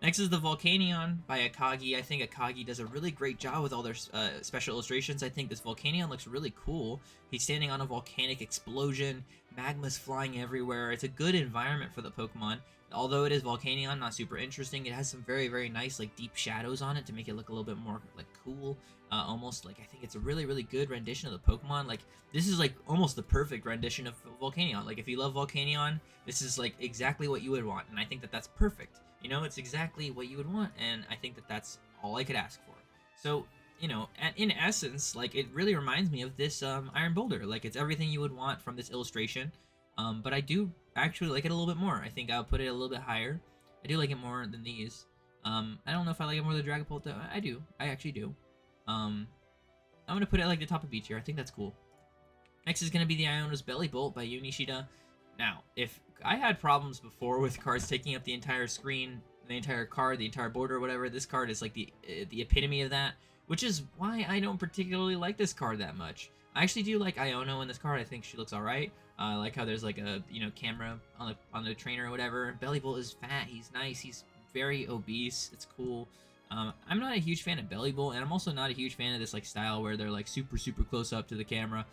A: Next is the Volcanion by Akagi. I think Akagi does a really great job with all their special illustrations. I think this Volcanion looks really cool. He's standing on a volcanic explosion. Magma's flying everywhere. It's a good environment for the Pokemon. Although it is Volcanion, not super interesting. It has some very nice like deep shadows on it to make it look a little bit more like cool. Almost like I think it's a really good rendition of the Pokemon. Like this is like almost the perfect rendition of Volcanion. Like if you love Volcanion, this is like exactly what you would want, and I think that that's perfect. You know, it's exactly what you would want, and I think that that's all I could ask for. So, you know, in essence, like, it really reminds me of this Iron Boulder. Like, it's everything you would want from this illustration, but I do actually like it a little bit more. I think I'll put it a little bit higher. I do like it more than these. I don't know if I like it more than Dragapult, though. I do. I actually do. I'm going to put it like the top of B tier. I think that's cool. Next is going to be the Iono's Belly Bolt by Unishida. Now, if I had problems before with cards taking up the entire screen, the entire card, the entire border, whatever, this card is like the epitome of that, which is why I don't particularly like this card that much. I actually do like Iono in this card. I think she looks alright. I like how there's like a, you know, camera on the trainer or whatever. Bellybolt is fat. He's nice. He's very obese. It's cool. I'm not a huge fan of Bellybolt, and I'm also not a huge fan of this like style where they're like super close up to the camera.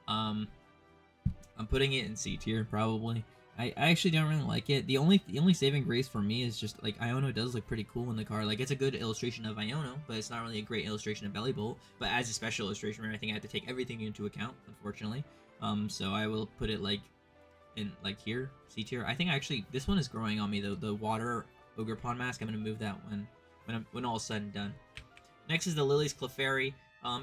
A: I'm putting it in C tier probably. I actually don't really like it. The only saving grace for me is just like Iono does look pretty cool in the card. Like it's a good illustration of Iono, but it's not really a great illustration of Bellybolt. But as a special illustration, I think I have to take everything into account, unfortunately. So I will put it like in like here, C tier. I think actually this one is growing on me though. The water ogre pond mask. I'm gonna move that when all is said and done. Next is the Lily's Clefairy.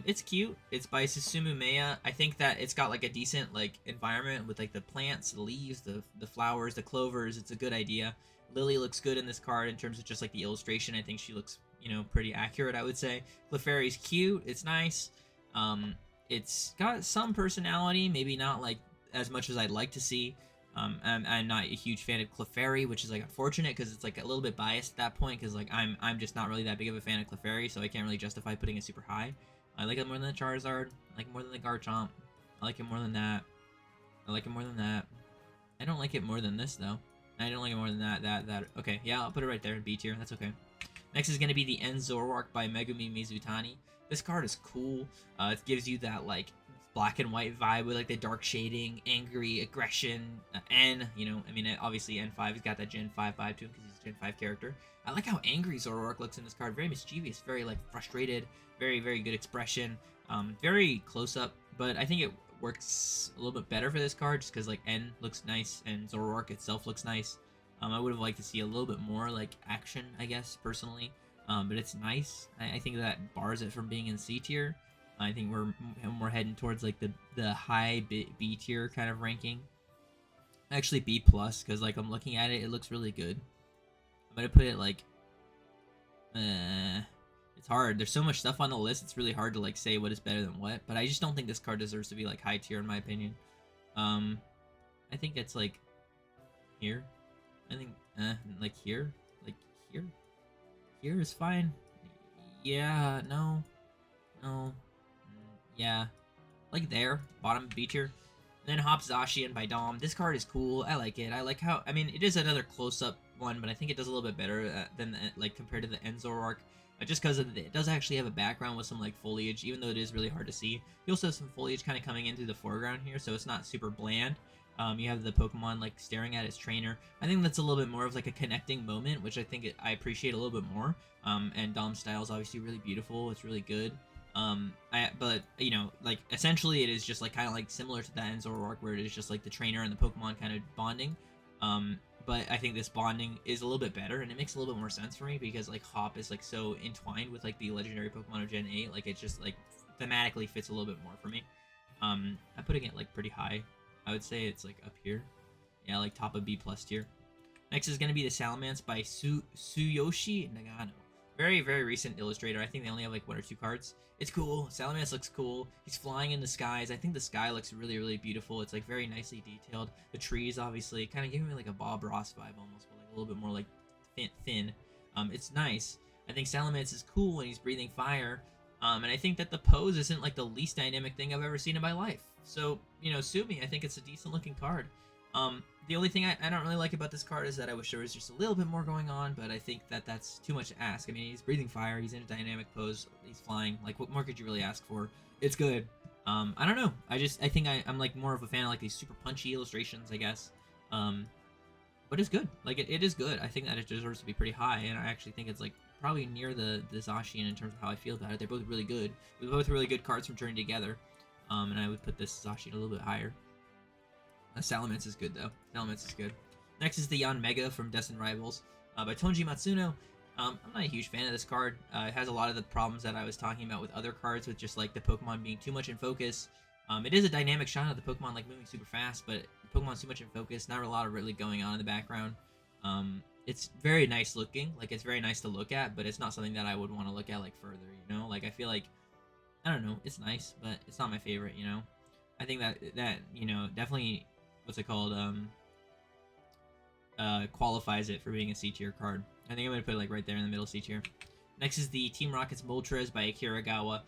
A: It's cute. It's by Susumu Maya. I think that it's got like a decent like environment with like the plants, the leaves, the flowers, the clovers. It's a good idea. Lily looks good in this card in terms of just like the illustration. I think she looks, you know, pretty accurate, I would say. Clefairy's cute. It's nice. It's got some personality, maybe not like as much as I'd like to see. I'm not a huge fan of Clefairy, which is like unfortunate because it's like a little bit biased at that point because like I'm just not really that big of a fan of Clefairy, so I can't really justify putting it super high. I like it more than the Charizard. I like it more than the Garchomp. I like it more than that. I like it more than that. I don't like it more than this, though. I don't like it more than that. Okay, yeah, I'll put it right there in B tier. That's okay. Next is going to be the N Zoroark by Megumi Mizutani. This card is cool. It gives you that, like, black and white vibe with, like, the dark shading, angry, aggression, N, you know. I mean, obviously, N5 has got that Gen 5 vibe to him because he's a Gen 5 character. I like how angry Zoroark looks in this card. Very mischievous, very, like, frustrated. Very good expression. Very close up, but I think it works a little bit better for this card just because like N looks nice and Zoroark itself looks nice. I would have liked to see a little bit more like action, I guess, personally. But it's nice. I think that bars it from being in C tier. I think we're heading towards like the high B tier kind of ranking. Actually B plus because like I'm looking at it, it looks really good. I'm gonna put it like It's hard. There's so much stuff on the list. It's really hard to like say what is better than what. But I just don't think this card deserves to be like high tier in my opinion. I think it's like here. I think like here, like here. Here is fine. Yeah, no, no, yeah, like there, bottom B tier. And then Hop Zacian by Dom. This card is cool. I like it. I like how, I mean, it is another close-up one, but I think it does a little bit better than, like, compared to the Enzoroark. Just because it does actually have a background with some, like, foliage, even though it is really hard to see. You also have some foliage kind of coming in through the foreground here, so it's not super bland. You have the Pokemon, like, staring at its trainer. I think that's a little bit more of, like, a connecting moment, which I think I appreciate a little bit more. And Dom's style is obviously really beautiful. It's really good. But you know, like essentially it is just like kind of like similar to that Enzoroark where it is just like the trainer and the Pokemon kind of bonding. But I think this bonding is a little bit better and it makes a little bit more sense for me because like Hop is like so entwined with like the legendary Pokemon of Gen 8, like it just like thematically fits a little bit more for me. I'm putting it like pretty high. I would say it's like up here. Yeah, like top of B+ tier. Next is going to be the Salamence by Tsuyoshi Nagano. Very, very recent illustrator. I think they only have like 1 or 2 cards. It's cool. Salamence looks cool. He's flying in the skies. I think the sky looks really, really beautiful. It's like very nicely detailed. The trees, obviously, kind of giving me like a Bob Ross vibe almost, but like a little bit more like thin. It's nice. I think Salamence is cool when he's breathing fire. And I think that the pose isn't like the least dynamic thing I've ever seen in my life. So, you know, sue me. I think it's a decent looking card. The only thing I don't really like about this card is that I wish there was just a little bit more going on, but I think that that's too much to ask. I mean, he's breathing fire, he's in a dynamic pose, he's flying. Like, what more could you really ask for? It's good. I don't know. I think I'm like more of a fan of like these super punchy illustrations, I guess. But it's good. Like, it is good. I think that it deserves to be pretty high, and I actually think it's like probably near the Zacian in terms of how I feel about it. They're both really good. They're both really good cards from Journey Together. And I would put this Zacian a little bit higher. Salamence is good, though. Salamence is good. Next is the Yanmega from Destined Rivals by Tonji Matsuno. I'm not a huge fan of this card. It has a lot of the problems that I was talking about with other cards, with just like the Pokemon being too much in focus. It is a dynamic shot of the Pokemon like moving super fast, but the Pokemon's too much in focus. Not a lot of really going on in the background. It's very nice looking. Like, it's very nice to look at, but it's not something that I would want to look at like further, you know? Like, I feel like, I don't know, it's nice, but it's not my favorite, you know? I think that you know, definitely, what's it called, qualifies it for being a C tier card. I think I'm going to put it like right there in the middle C tier. Next is the Team Rocket's Moltres by Akiragawa.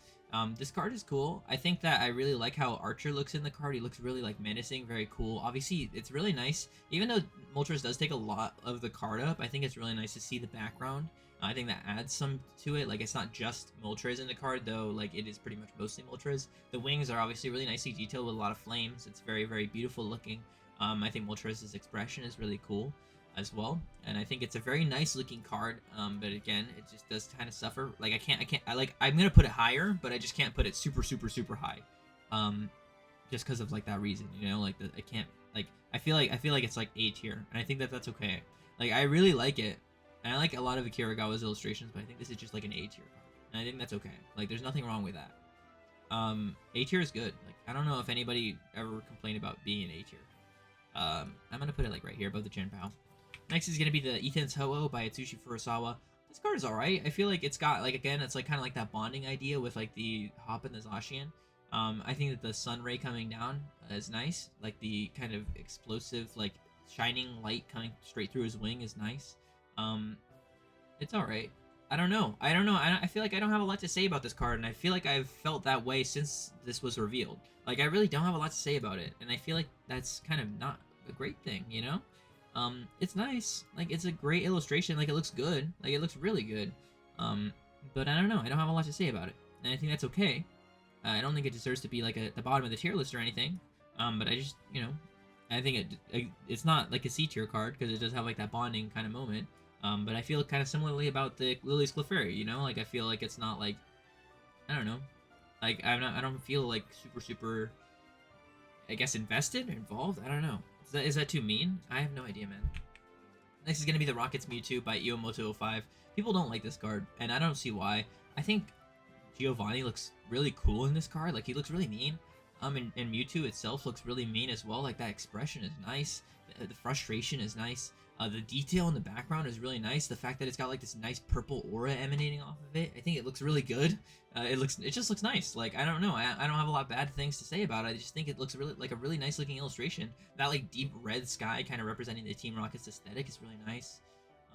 A: This card is cool. I think that I really like how Archer looks in the card. He looks really like menacing, very cool. Obviously, it's really nice. Even though Moltres does take a lot of the card up, I think it's really nice to see the background. I think that adds some to it. Like, it's not just Moltres in the card, though. Like, it is pretty much mostly Moltres. The wings are obviously really nicely detailed with a lot of flames. It's very, very beautiful looking. I think Moltres' expression is really cool as well, and I think it's a very nice looking card. But again, it just does kind of suffer. Like, I'm gonna put it higher, but I just can't put it super, super, super high. Just because of like that reason, you know, like I can't, like, I feel like it's like A tier, and I think that that's okay. Like, I really like it, and I like a lot of Akiragawa's illustrations, but I think this is just like an A tier card, and I think that's okay. Like, there's nothing wrong with that. A tier is good. Like, I don't know if anybody ever complained about being an A tier. I'm gonna put it like right here above the Jinpao. Next is gonna be the Ethan's Ho-Oh by Atsushi Furusawa. This card is alright. I feel like it's got, like, again, it's like kind of like that bonding idea with like the Hop and the Zacian. I think that the sun ray coming down is nice. Like, the kind of explosive, like, shining light coming straight through his wing is nice. It's alright. I don't know. I feel like I don't have a lot to say about this card, and I feel like I've felt that way since this was revealed. Like, I really don't have a lot to say about it, and I feel like that's kind of not a great thing, you know? It's nice. Like, it's a great illustration. Like, it looks good. Like, it looks really good. But I don't know. I don't have a lot to say about it, and I think that's okay. I don't think it deserves to be, like, at the bottom of the tier list or anything. But I just, you know, I think it's not, like, a C tier card, because it does have, like, that bonding kind of moment. But I feel kind of similarly about the Lily's Clefairy, you know? Like, I feel like it's not, like, I don't know. Like, I don't feel, like, super, I guess, invested or involved? I don't know. Is that too mean? I have no idea, man. Next is going to be the Rockets Mewtwo by Iwamoto05. People don't like this card, and I don't see why. I think Giovanni looks really cool in this card. Like, he looks really mean. And Mewtwo itself looks really mean as well. Like, that expression is nice. The frustration is nice. The detail in the background is really nice. The fact that it's got like this nice purple aura emanating off of it, I think it looks really good. It just looks nice. Like, I don't know, I don't have a lot of bad things to say about it. I just think it looks really like a really nice looking illustration. That like deep red sky kind of representing the Team Rocket's aesthetic is really nice.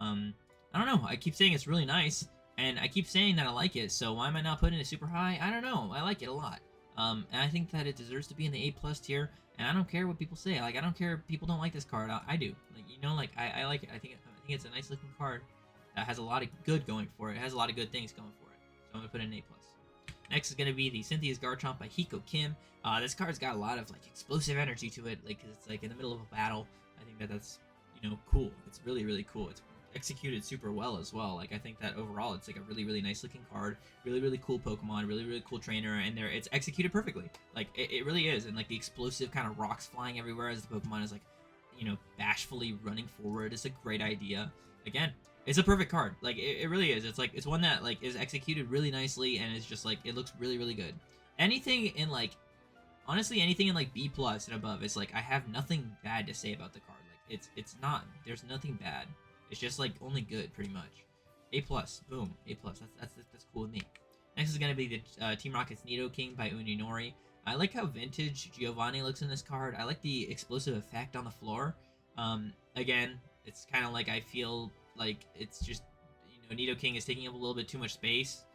A: I don't know. I keep saying it's really nice, and I keep saying that I like it. So why am I not putting it super high? I don't know. I like it a lot. And I think that it deserves to be in the A+ tier. And I don't care what people say. Like, I don't care if people don't like this card. I do. Like, you know, like I like it. I think it's a nice looking card that has a lot of good going for it. It has a lot of good things going for it. So I'm gonna put it in A+. Next is gonna be the Cynthia's Garchomp by Hiko Kim. This card's got a lot of like explosive energy to it. Like, 'cause it's like in the middle of a battle. I think that's, you know, cool. It's really, really cool. It's executed super well as well. Like, I think that overall it's like a really, really nice looking card, really, really cool Pokemon, really, really cool trainer, and it's executed perfectly. Like, it really is. And like the explosive kind of rocks flying everywhere as the Pokemon is like, you know, bashfully running forward is a great idea. Again, it's a perfect card. Like, it really is. It's like, it's one that like is executed really nicely, and it's just like, it looks really, really good. Anything in like, honestly, anything in like B+ and above is like, I have nothing bad to say about the card. Like, it's not, there's nothing bad. It's just like only good, pretty much. A+, boom, A+. That's cool with me. Next is gonna be the Team Rocket's Nidoking by Uninori. I like how vintage Giovanni looks in this card. I like the explosive effect on the floor. Again, it's kind of like, I feel like it's just, you know, Nidoking is taking up a little bit too much space.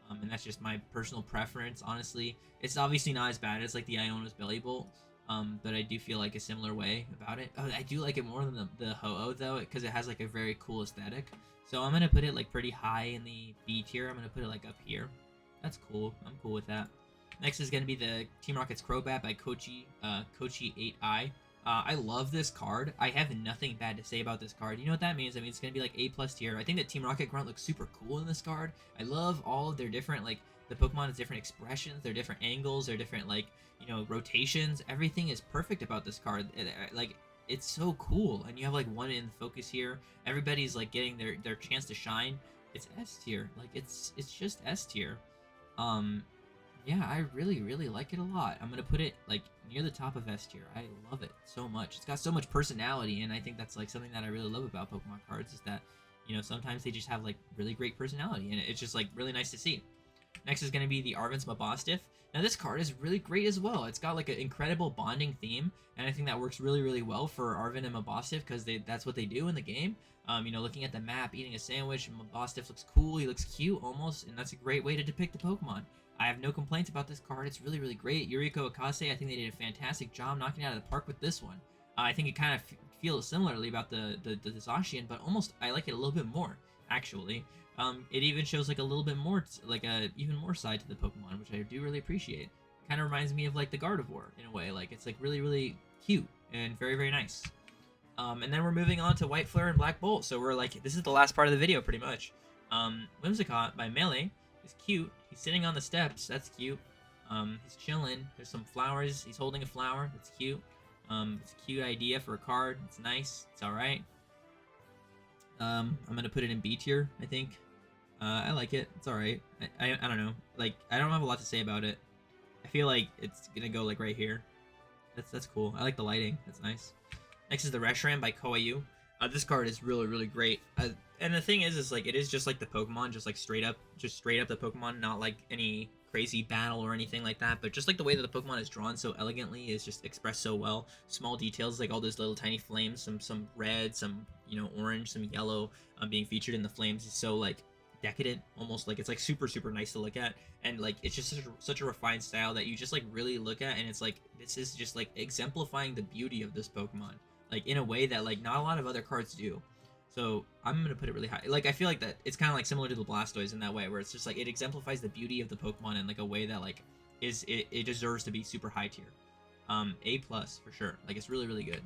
A: And that's just my personal preference, honestly. It's obviously not as bad as like the Iono's Belly Bolt. But I do feel like a similar way about it. Oh, I do like it more than the Ho-Oh though, because it has like a very cool aesthetic. So I'm gonna put it like pretty high in the B tier. I'm gonna put it like up here. That's cool. I'm cool with that. Next is gonna be the Team Rocket's Crobat by Kochi 8i. I love this card. I have nothing bad to say about this card. You know what that means? I mean, it's gonna be like A+ tier. I think that Team Rocket Grunt looks super cool in this card. I love all of their different, like, the Pokemon has different expressions, their different angles, their different, like, you know, rotations. Everything is perfect about this card. Like, it's so cool. And you have like one in focus here. Everybody's like getting their chance to shine. It's S tier. Like, it's just S tier. Yeah, I really, really like it a lot. I'm gonna put it like near the top of S tier. I love it so much. It's got so much personality, and I think that's like something that I really love about Pokemon cards is that, you know, sometimes they just have like really great personality, and it's just like really nice to see. Next is going to be the Arven's Mabostiff. Now this card is really great as well. It's got like an incredible bonding theme, and I think that works really, really well for Arven and Mabostiff because that's what they do in the game. You know, looking at the map, eating a sandwich, Mabostiff looks cool, he looks cute almost, and that's a great way to depict the Pokemon. I have no complaints about this card. It's really, really great. Yuriko Akase, I think they did a fantastic job knocking it out of the park with this one. I think it kind of feels similarly about the Zacian, but almost I like it a little bit more, actually. It even shows like a little bit more, like a even more side to the Pokemon, which I do really appreciate. Kind of reminds me of like the Gardevoir in a way. Like, it's like really, really cute and very, very nice. And then we're moving on to White Flare and Black Bolt. So we're like, this is the last part of the video pretty much. Whimsicott by Melee is cute. He's sitting on the steps. That's cute. He's chilling. There's some flowers. He's holding a flower. That's cute. It's a cute idea for a card. It's nice. It's all right. I'm gonna put it in B tier, I think. I like it. It's alright. I don't know. Like, I don't have a lot to say about it. I feel like it's gonna go, like, right here. That's cool. I like the lighting. That's nice. Next is the Reshiram by Kowayu. This card is really, really great. And the thing is like, it is just like the Pokemon, just like straight up the Pokemon, not like any crazy battle or anything like that, but just like the way that the Pokemon is drawn so elegantly is just expressed so well. Small details, like all those little tiny flames, some red, some, you know, orange, some yellow, being featured in the flames is so like decadent, almost like it's like super, super nice to look at, and like it's just such a refined style that you just like really look at, and it's like, this is just like exemplifying the beauty of this Pokemon, like in a way that like not a lot of other cards do. So I'm gonna put it really high. Like, I feel like that it's kind of like similar to the Blastoise in that way, where it's just like it exemplifies the beauty of the Pokemon in like a way that like it deserves to be super high tier. A+ for sure. Like, it's really, really good.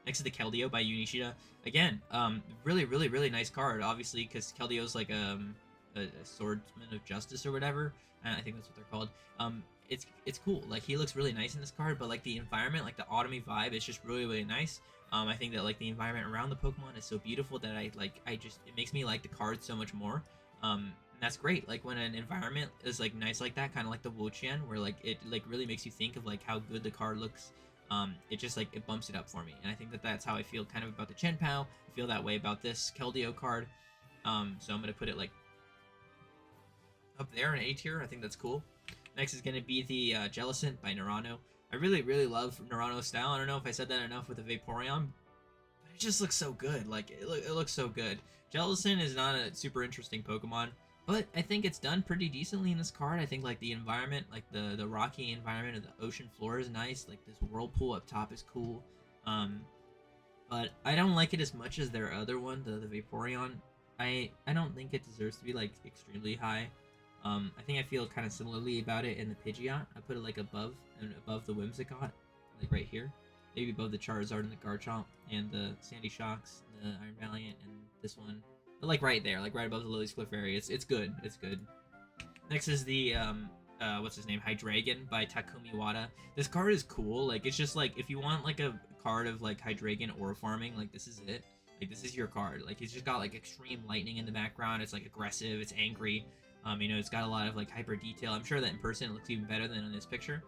A: Next is the Keldeo by Unishida. Again, really, really, really nice card. Obviously, because Keldeo's like a swordsman of justice or whatever. I think that's what they're called. It's cool. Like, he looks really nice in this card, but like the environment, like the autumny vibe, is just really, really nice. I think that like the environment around the Pokemon is so beautiful that it makes me like the card so much more. And that's great. Like, when an environment is like nice like that, kind of like the Wuqian, where like it like really makes you think of like how good the card looks it just like it bumps it up for me, and I think that that's how I feel kind of about the Chen Pao. I feel that way about this Keldeo card. So I'm gonna put it like up there in A tier. I think that's cool. Next is gonna be the Jellicent by Nerano. I really love Nerano's style. I don't know if I said that enough with the Vaporeon, but it just looks so good. Like it looks so good. Jellicent is not a super interesting Pokemon, but I think it's done pretty decently in this card. I think like the environment, like the rocky environment of the ocean floor is nice. Like this whirlpool up top is cool. But I don't like it as much as their other one, the Vaporeon. I don't think it deserves to be like extremely high. I think I feel kind of similarly about it in the Pidgeot. I put it like above the Whimsicott, like right here. Maybe above the Charizard and the Garchomp and the Sandy Shocks, the Iron Valiant, and this one. But like right there, like right above the Lily's Cliff area. It's good. It's good. Next is the what's his name? Hydreigon by Takumi Wada. This card is cool. Like it's just like if you want like a card of like Hydreigon aura farming, like this is it. Like this is your card. Like he's just got like extreme lightning in the background. It's like aggressive. It's angry. It's got a lot of like hyper detail. I'm sure that in person it looks even better than in this picture.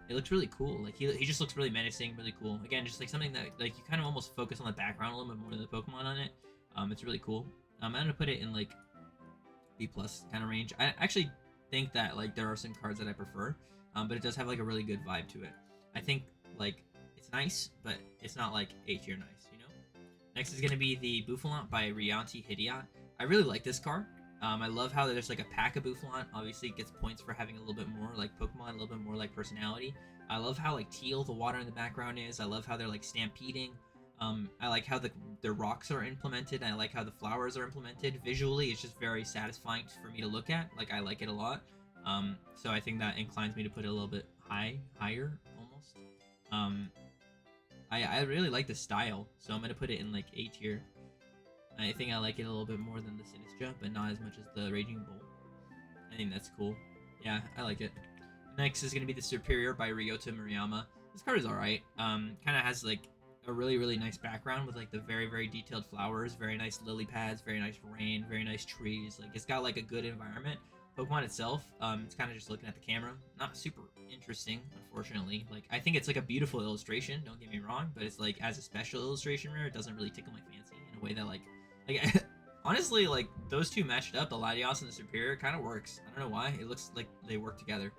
A: It looks really cool. Like he just looks really menacing, really cool. Again, just like something that like you kind of almost focus on the background a little bit more than the Pokemon on it. It's really cool. I'm gonna put it in like B plus kind of range. I actually think that like there are some cards that I prefer, but it does have like a really good vibe to it. I think like it's nice, but it's not like A tier nice, you know. Next is gonna be the Bouffalant by Rianti Hidiot. I really like this card. I love how there's like a pack of Bouffalant. Obviously, it gets points for having a little bit more like Pokemon, a little bit more like personality. I love how like teal the water in the background is. I love how they're like stampeding. I like how the rocks are implemented. And I like how the flowers are implemented. Visually, it's just very satisfying for me to look at. Like I like it a lot. So I think that inclines me to put it a little bit higher almost. I really like the style, so I'm gonna put it in like A tier. I think I like it a little bit more than the Sinistra, but not as much as the Raging Bull. I think that's cool. Yeah, I like it. Next is gonna be the Superior by Ryota Murayama. This card is alright. Kind of has like a really nice background with like the very detailed flowers, very nice lily pads, very nice rain, very nice trees. Like it's got like a good environment. Pokemon itself, it's kind of just looking at the camera. Not super interesting, unfortunately. Like I think it's like a beautiful illustration. Don't get me wrong, but it's like as a special illustration rare, it doesn't really tickle my fancy in a way that like honestly, like those two matched up, the Latios and the Superior, kind of works. I don't know why. It looks like they work together.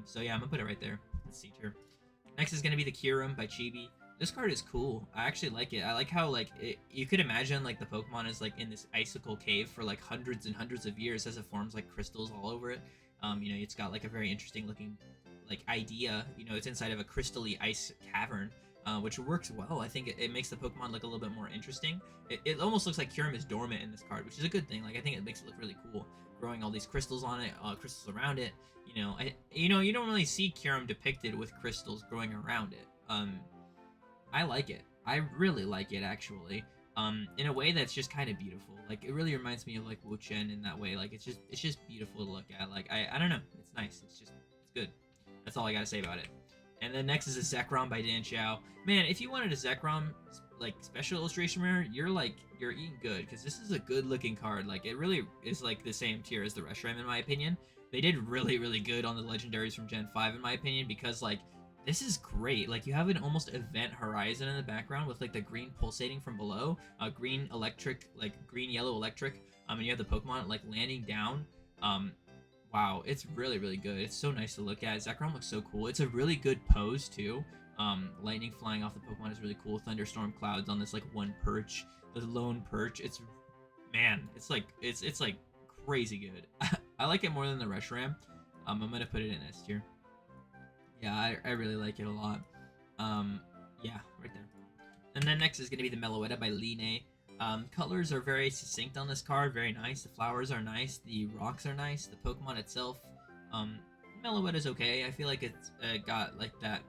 A: So yeah, I'm gonna put it right there. Let's see here. Next is gonna be the Kyurem by Chibi. This card is cool. I actually like it. I like how like you could imagine like the Pokemon is like in this icicle cave for like hundreds and hundreds of years as it forms like crystals all over it. It's got like a very interesting looking like idea. It's inside of a crystally ice cavern. Which works well. I think it makes the Pokemon look a little bit more interesting. It almost looks like Kyurem is dormant in this card, which is a good thing. Like I think it makes it look really cool. Growing all these crystals on it, crystals around it. You don't really see Kyurem depicted with crystals growing around it. I like it. I really like it actually. In a way that's just kind of beautiful. Like it really reminds me of like Wu-Chen in that way. Like it's just beautiful to look at. Like I don't know. It's nice. It's good. That's all I gotta say about it. And then next is a Zekrom by Dan Xiao. Man, if you wanted a Zekrom like special illustration rare, you're eating good, because this is a good looking card. Like it really is like the same tier as the Reshiram in my opinion. They did really good on the legendaries from Gen 5 in my opinion, because like this is great. Like you have an almost event horizon in the background with like the green pulsating from below, green electric, like green yellow electric, and you have the Pokemon like landing down. Wow, it's really good. It's so nice to look at. Zekrom looks so cool. It's a really good pose too. Lightning flying off the Pokemon is really cool. Thunderstorm clouds on this like one perch, the lone perch. It's like crazy good. I like it more than the Reshiram. I'm gonna put it in S tier. Yeah, I really like it a lot. Yeah, right there. And then next is gonna be the Meloetta by Line. Colors are very succinct on this card, very nice. The flowers are nice, the rocks are nice, the Pokemon itself, Meloetta is okay. I feel like it's got like that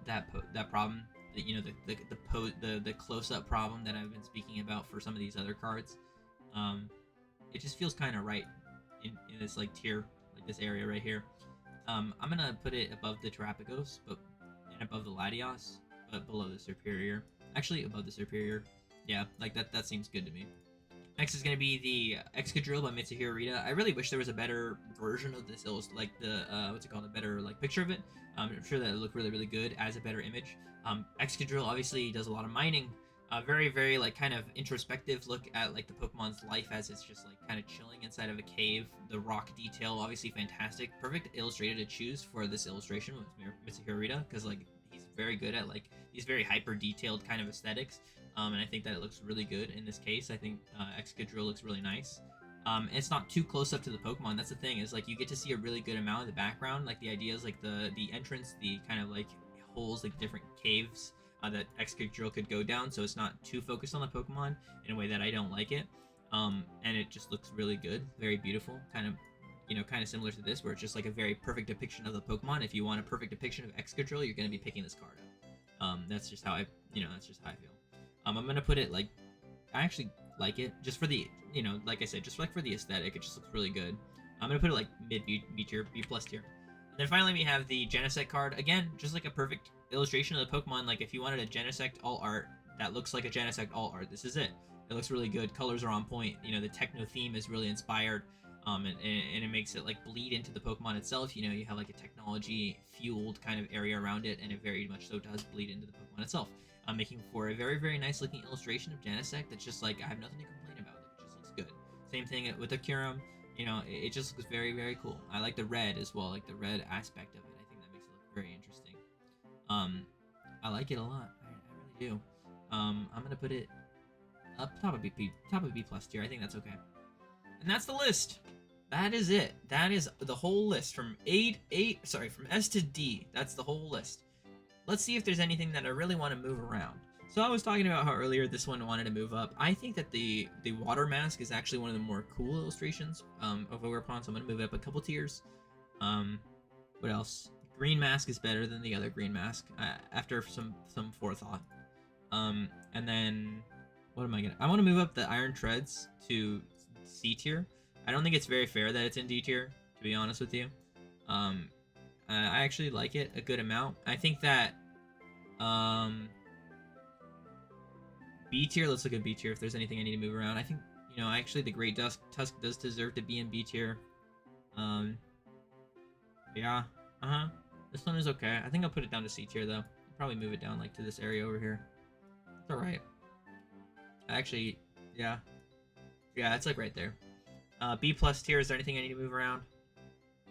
A: problem, that, the close-up problem that I've been speaking about for some of these other cards. It just feels kind of right in this like tier, like this area right here. I'm gonna put it above the Terapagos, and above the Latios, but below the Superior. Actually, above the Superior. Yeah, like that seems good to me. Next is going to be the Excadrill by Mitsuhiro Rita. I really wish there was a better version of this, like the what's it called, a better like picture of it. I'm sure that it looked really really good as a better image. Excadrill obviously does a lot of mining. Very very like kind of introspective look at like the Pokemon's life as it's just like kind of chilling inside of a cave. The rock detail obviously fantastic. Perfect illustrator to choose for this illustration with Mitsuhiro Rita, because like he's very good at like these very hyper detailed kind of aesthetics. And I think that it looks really good in this case. I think Excadrill looks really nice. It's not too close up to the Pokemon. That's the thing, is like you get to see a really good amount of the background. Like the idea is like the entrance, the kind of like holes, like different caves that Excadrill could go down. So it's not too focused on the Pokemon in a way that I don't like it. And it just looks really good, very beautiful, kind of, you know, kind of similar to this, where it's just like a very perfect depiction of the Pokemon. If you want a perfect depiction of Excadrill, you're going to be picking this card up. That's just how I, that's just how I feel. I'm gonna put it like, I actually like it just for the, like I said, just like for the aesthetic, it just looks really good. I'm gonna put it like mid B tier, B plus tier. And then finally we have the Genesect card. Again, just like a perfect illustration of the Pokemon. Like if you wanted a Genesect all art that looks like a Genesect all art, this is it. It looks really good. Colors are on point. The Techno theme is really inspired. And it makes it like bleed into the Pokemon itself. You have like a technology fueled kind of area around it, and it very much so does bleed into the Pokemon itself. Making for a very, very nice looking illustration of Genesect that's just like, I have nothing to complain about. Like, it just looks good. Same thing with the Kyurem. It just looks very, very cool. I like the red as well, like the red aspect of it. I think that makes it look very interesting. I like it a lot. I really do. I'm gonna put it up top of B plus tier. I think that's okay. And that's the list. That is it. That is the whole list from from S to D. That's the whole list. Let's see if there's anything that I really want to move around. So I was talking about how earlier this one wanted to move up. I think that the water mask is actually one of the more cool illustrations of Ogerpon, so I'm going to move it up a couple tiers. What else? Green mask is better than the other green mask after some forethought. And then what am I gonna? I want to move up the Iron Treads to C tier. I don't think it's very fair that it's in D tier, to be honest with you. I actually like it a good amount. I think that B tier, let's look at B tier if there's anything I need to move around. I think, actually the Great Tusk does deserve to be in B tier. Yeah, this one is okay. I think I'll put it down to C tier though. I'll probably move it down like to this area over here. It's alright. Actually, yeah. Yeah, it's like right there. B plus tier, is there anything I need to move around?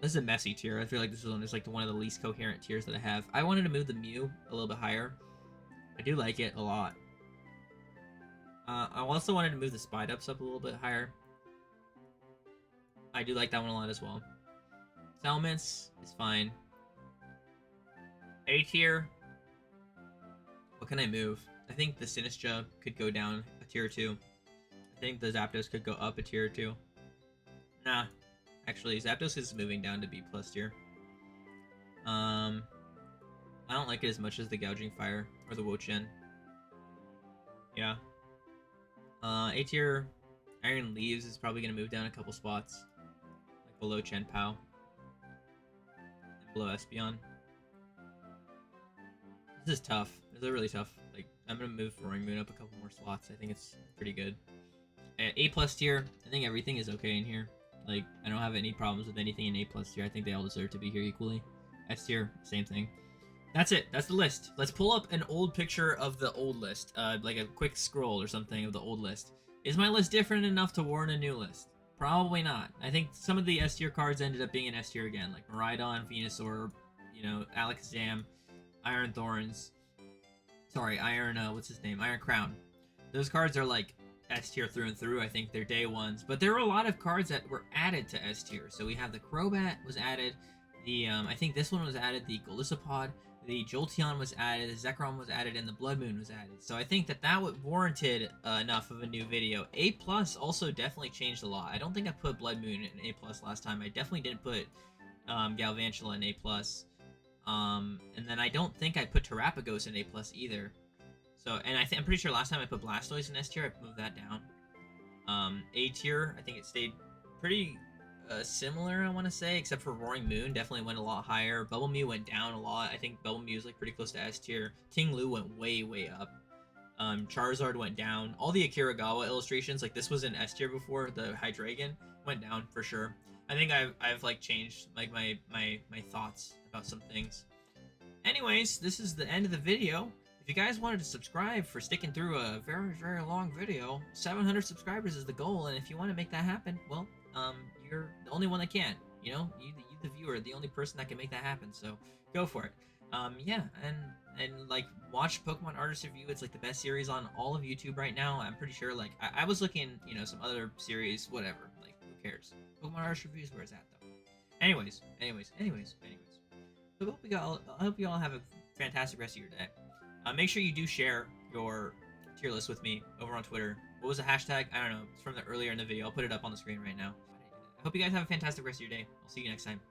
A: This is a messy tier. I feel like this one is like one of the least coherent tiers that I have. I wanted to move the Mew a little bit higher. I do like it a lot. I also wanted to move the Spidups up a little bit higher. I do like that one a lot as well. Salamence is fine. A tier. What can I move? I think the Sinistcha could go down a tier or two. I think the Zapdos could go up a tier or two. Nah. Actually, Zapdos is moving down to B plus tier. I don't like it as much as the Gouging Fire or the Wo-Chien. Yeah. A tier Iron Leaves is probably going to move down a couple spots. Like below Chien-Pao. And below Espeon. This is tough. This is really tough. Like, I'm going to move Roaring Moon up a couple more slots. I think it's pretty good. At A plus tier, I think everything is okay in here. Like, I don't have any problems with anything in A plus tier. I think they all deserve to be here equally. S tier, same thing. That's it. That's the list. Let's pull up an old picture of the old list. Like a quick scroll or something of the old list. Is my list different enough to warrant a new list? Probably not. I think some of the S tier cards ended up being in S tier again. Like Miraidon, Venusaur, Alakazam, Iron Thorns. Sorry, what's his name? Iron Crown. Those cards are like S tier through and through. I think they're day ones, but there were a lot of cards that were added to S tier. So we have the Crobat was added, the I think this one was added, the Golisopod, the Jolteon was added, the Zekrom was added, and the Blood Moon was added. So I think that would warranted enough of a new video. A plus also definitely changed a lot. I don't think I put Blood Moon in A plus last time. I definitely didn't put Galvantula in A plus, and then I don't think I put Terapagos in A plus either. So, and I'm pretty sure last time I put Blastoise in S tier, I moved that down. A tier, I think it stayed pretty similar, I want to say, except for Roaring Moon definitely went a lot higher. Bubble Mew went down a lot. I think Bubble Mew is like pretty close to S tier. Ting Lu went way, way up. Charizard went down. All the Akiragawa illustrations, like this was in S tier before, the Hydreigon, went down for sure. I think I've like changed like my thoughts about some things. Anyways, this is the end of the video. If you guys wanted to subscribe for sticking through a very long video, 700 subscribers is the goal, and if you want to make that happen, well, you're the only one that can. You know, you the viewer, the only person that can make that happen. So go for it. Yeah, and like watch Pokemon Artist Review. It's like the best series on all of YouTube right now. I'm pretty sure. Like I was looking, you know, some other series, whatever. Like who cares? Pokemon Artist Review is where it's at though. Anyways. So I hope you all have a fantastic rest of your day. Make sure you do share your tier list with me over on Twitter. What was the hashtag? I don't know. It's from earlier in the video. I'll put it up on the screen right now. I hope you guys have a fantastic rest of your day. I'll see you next time.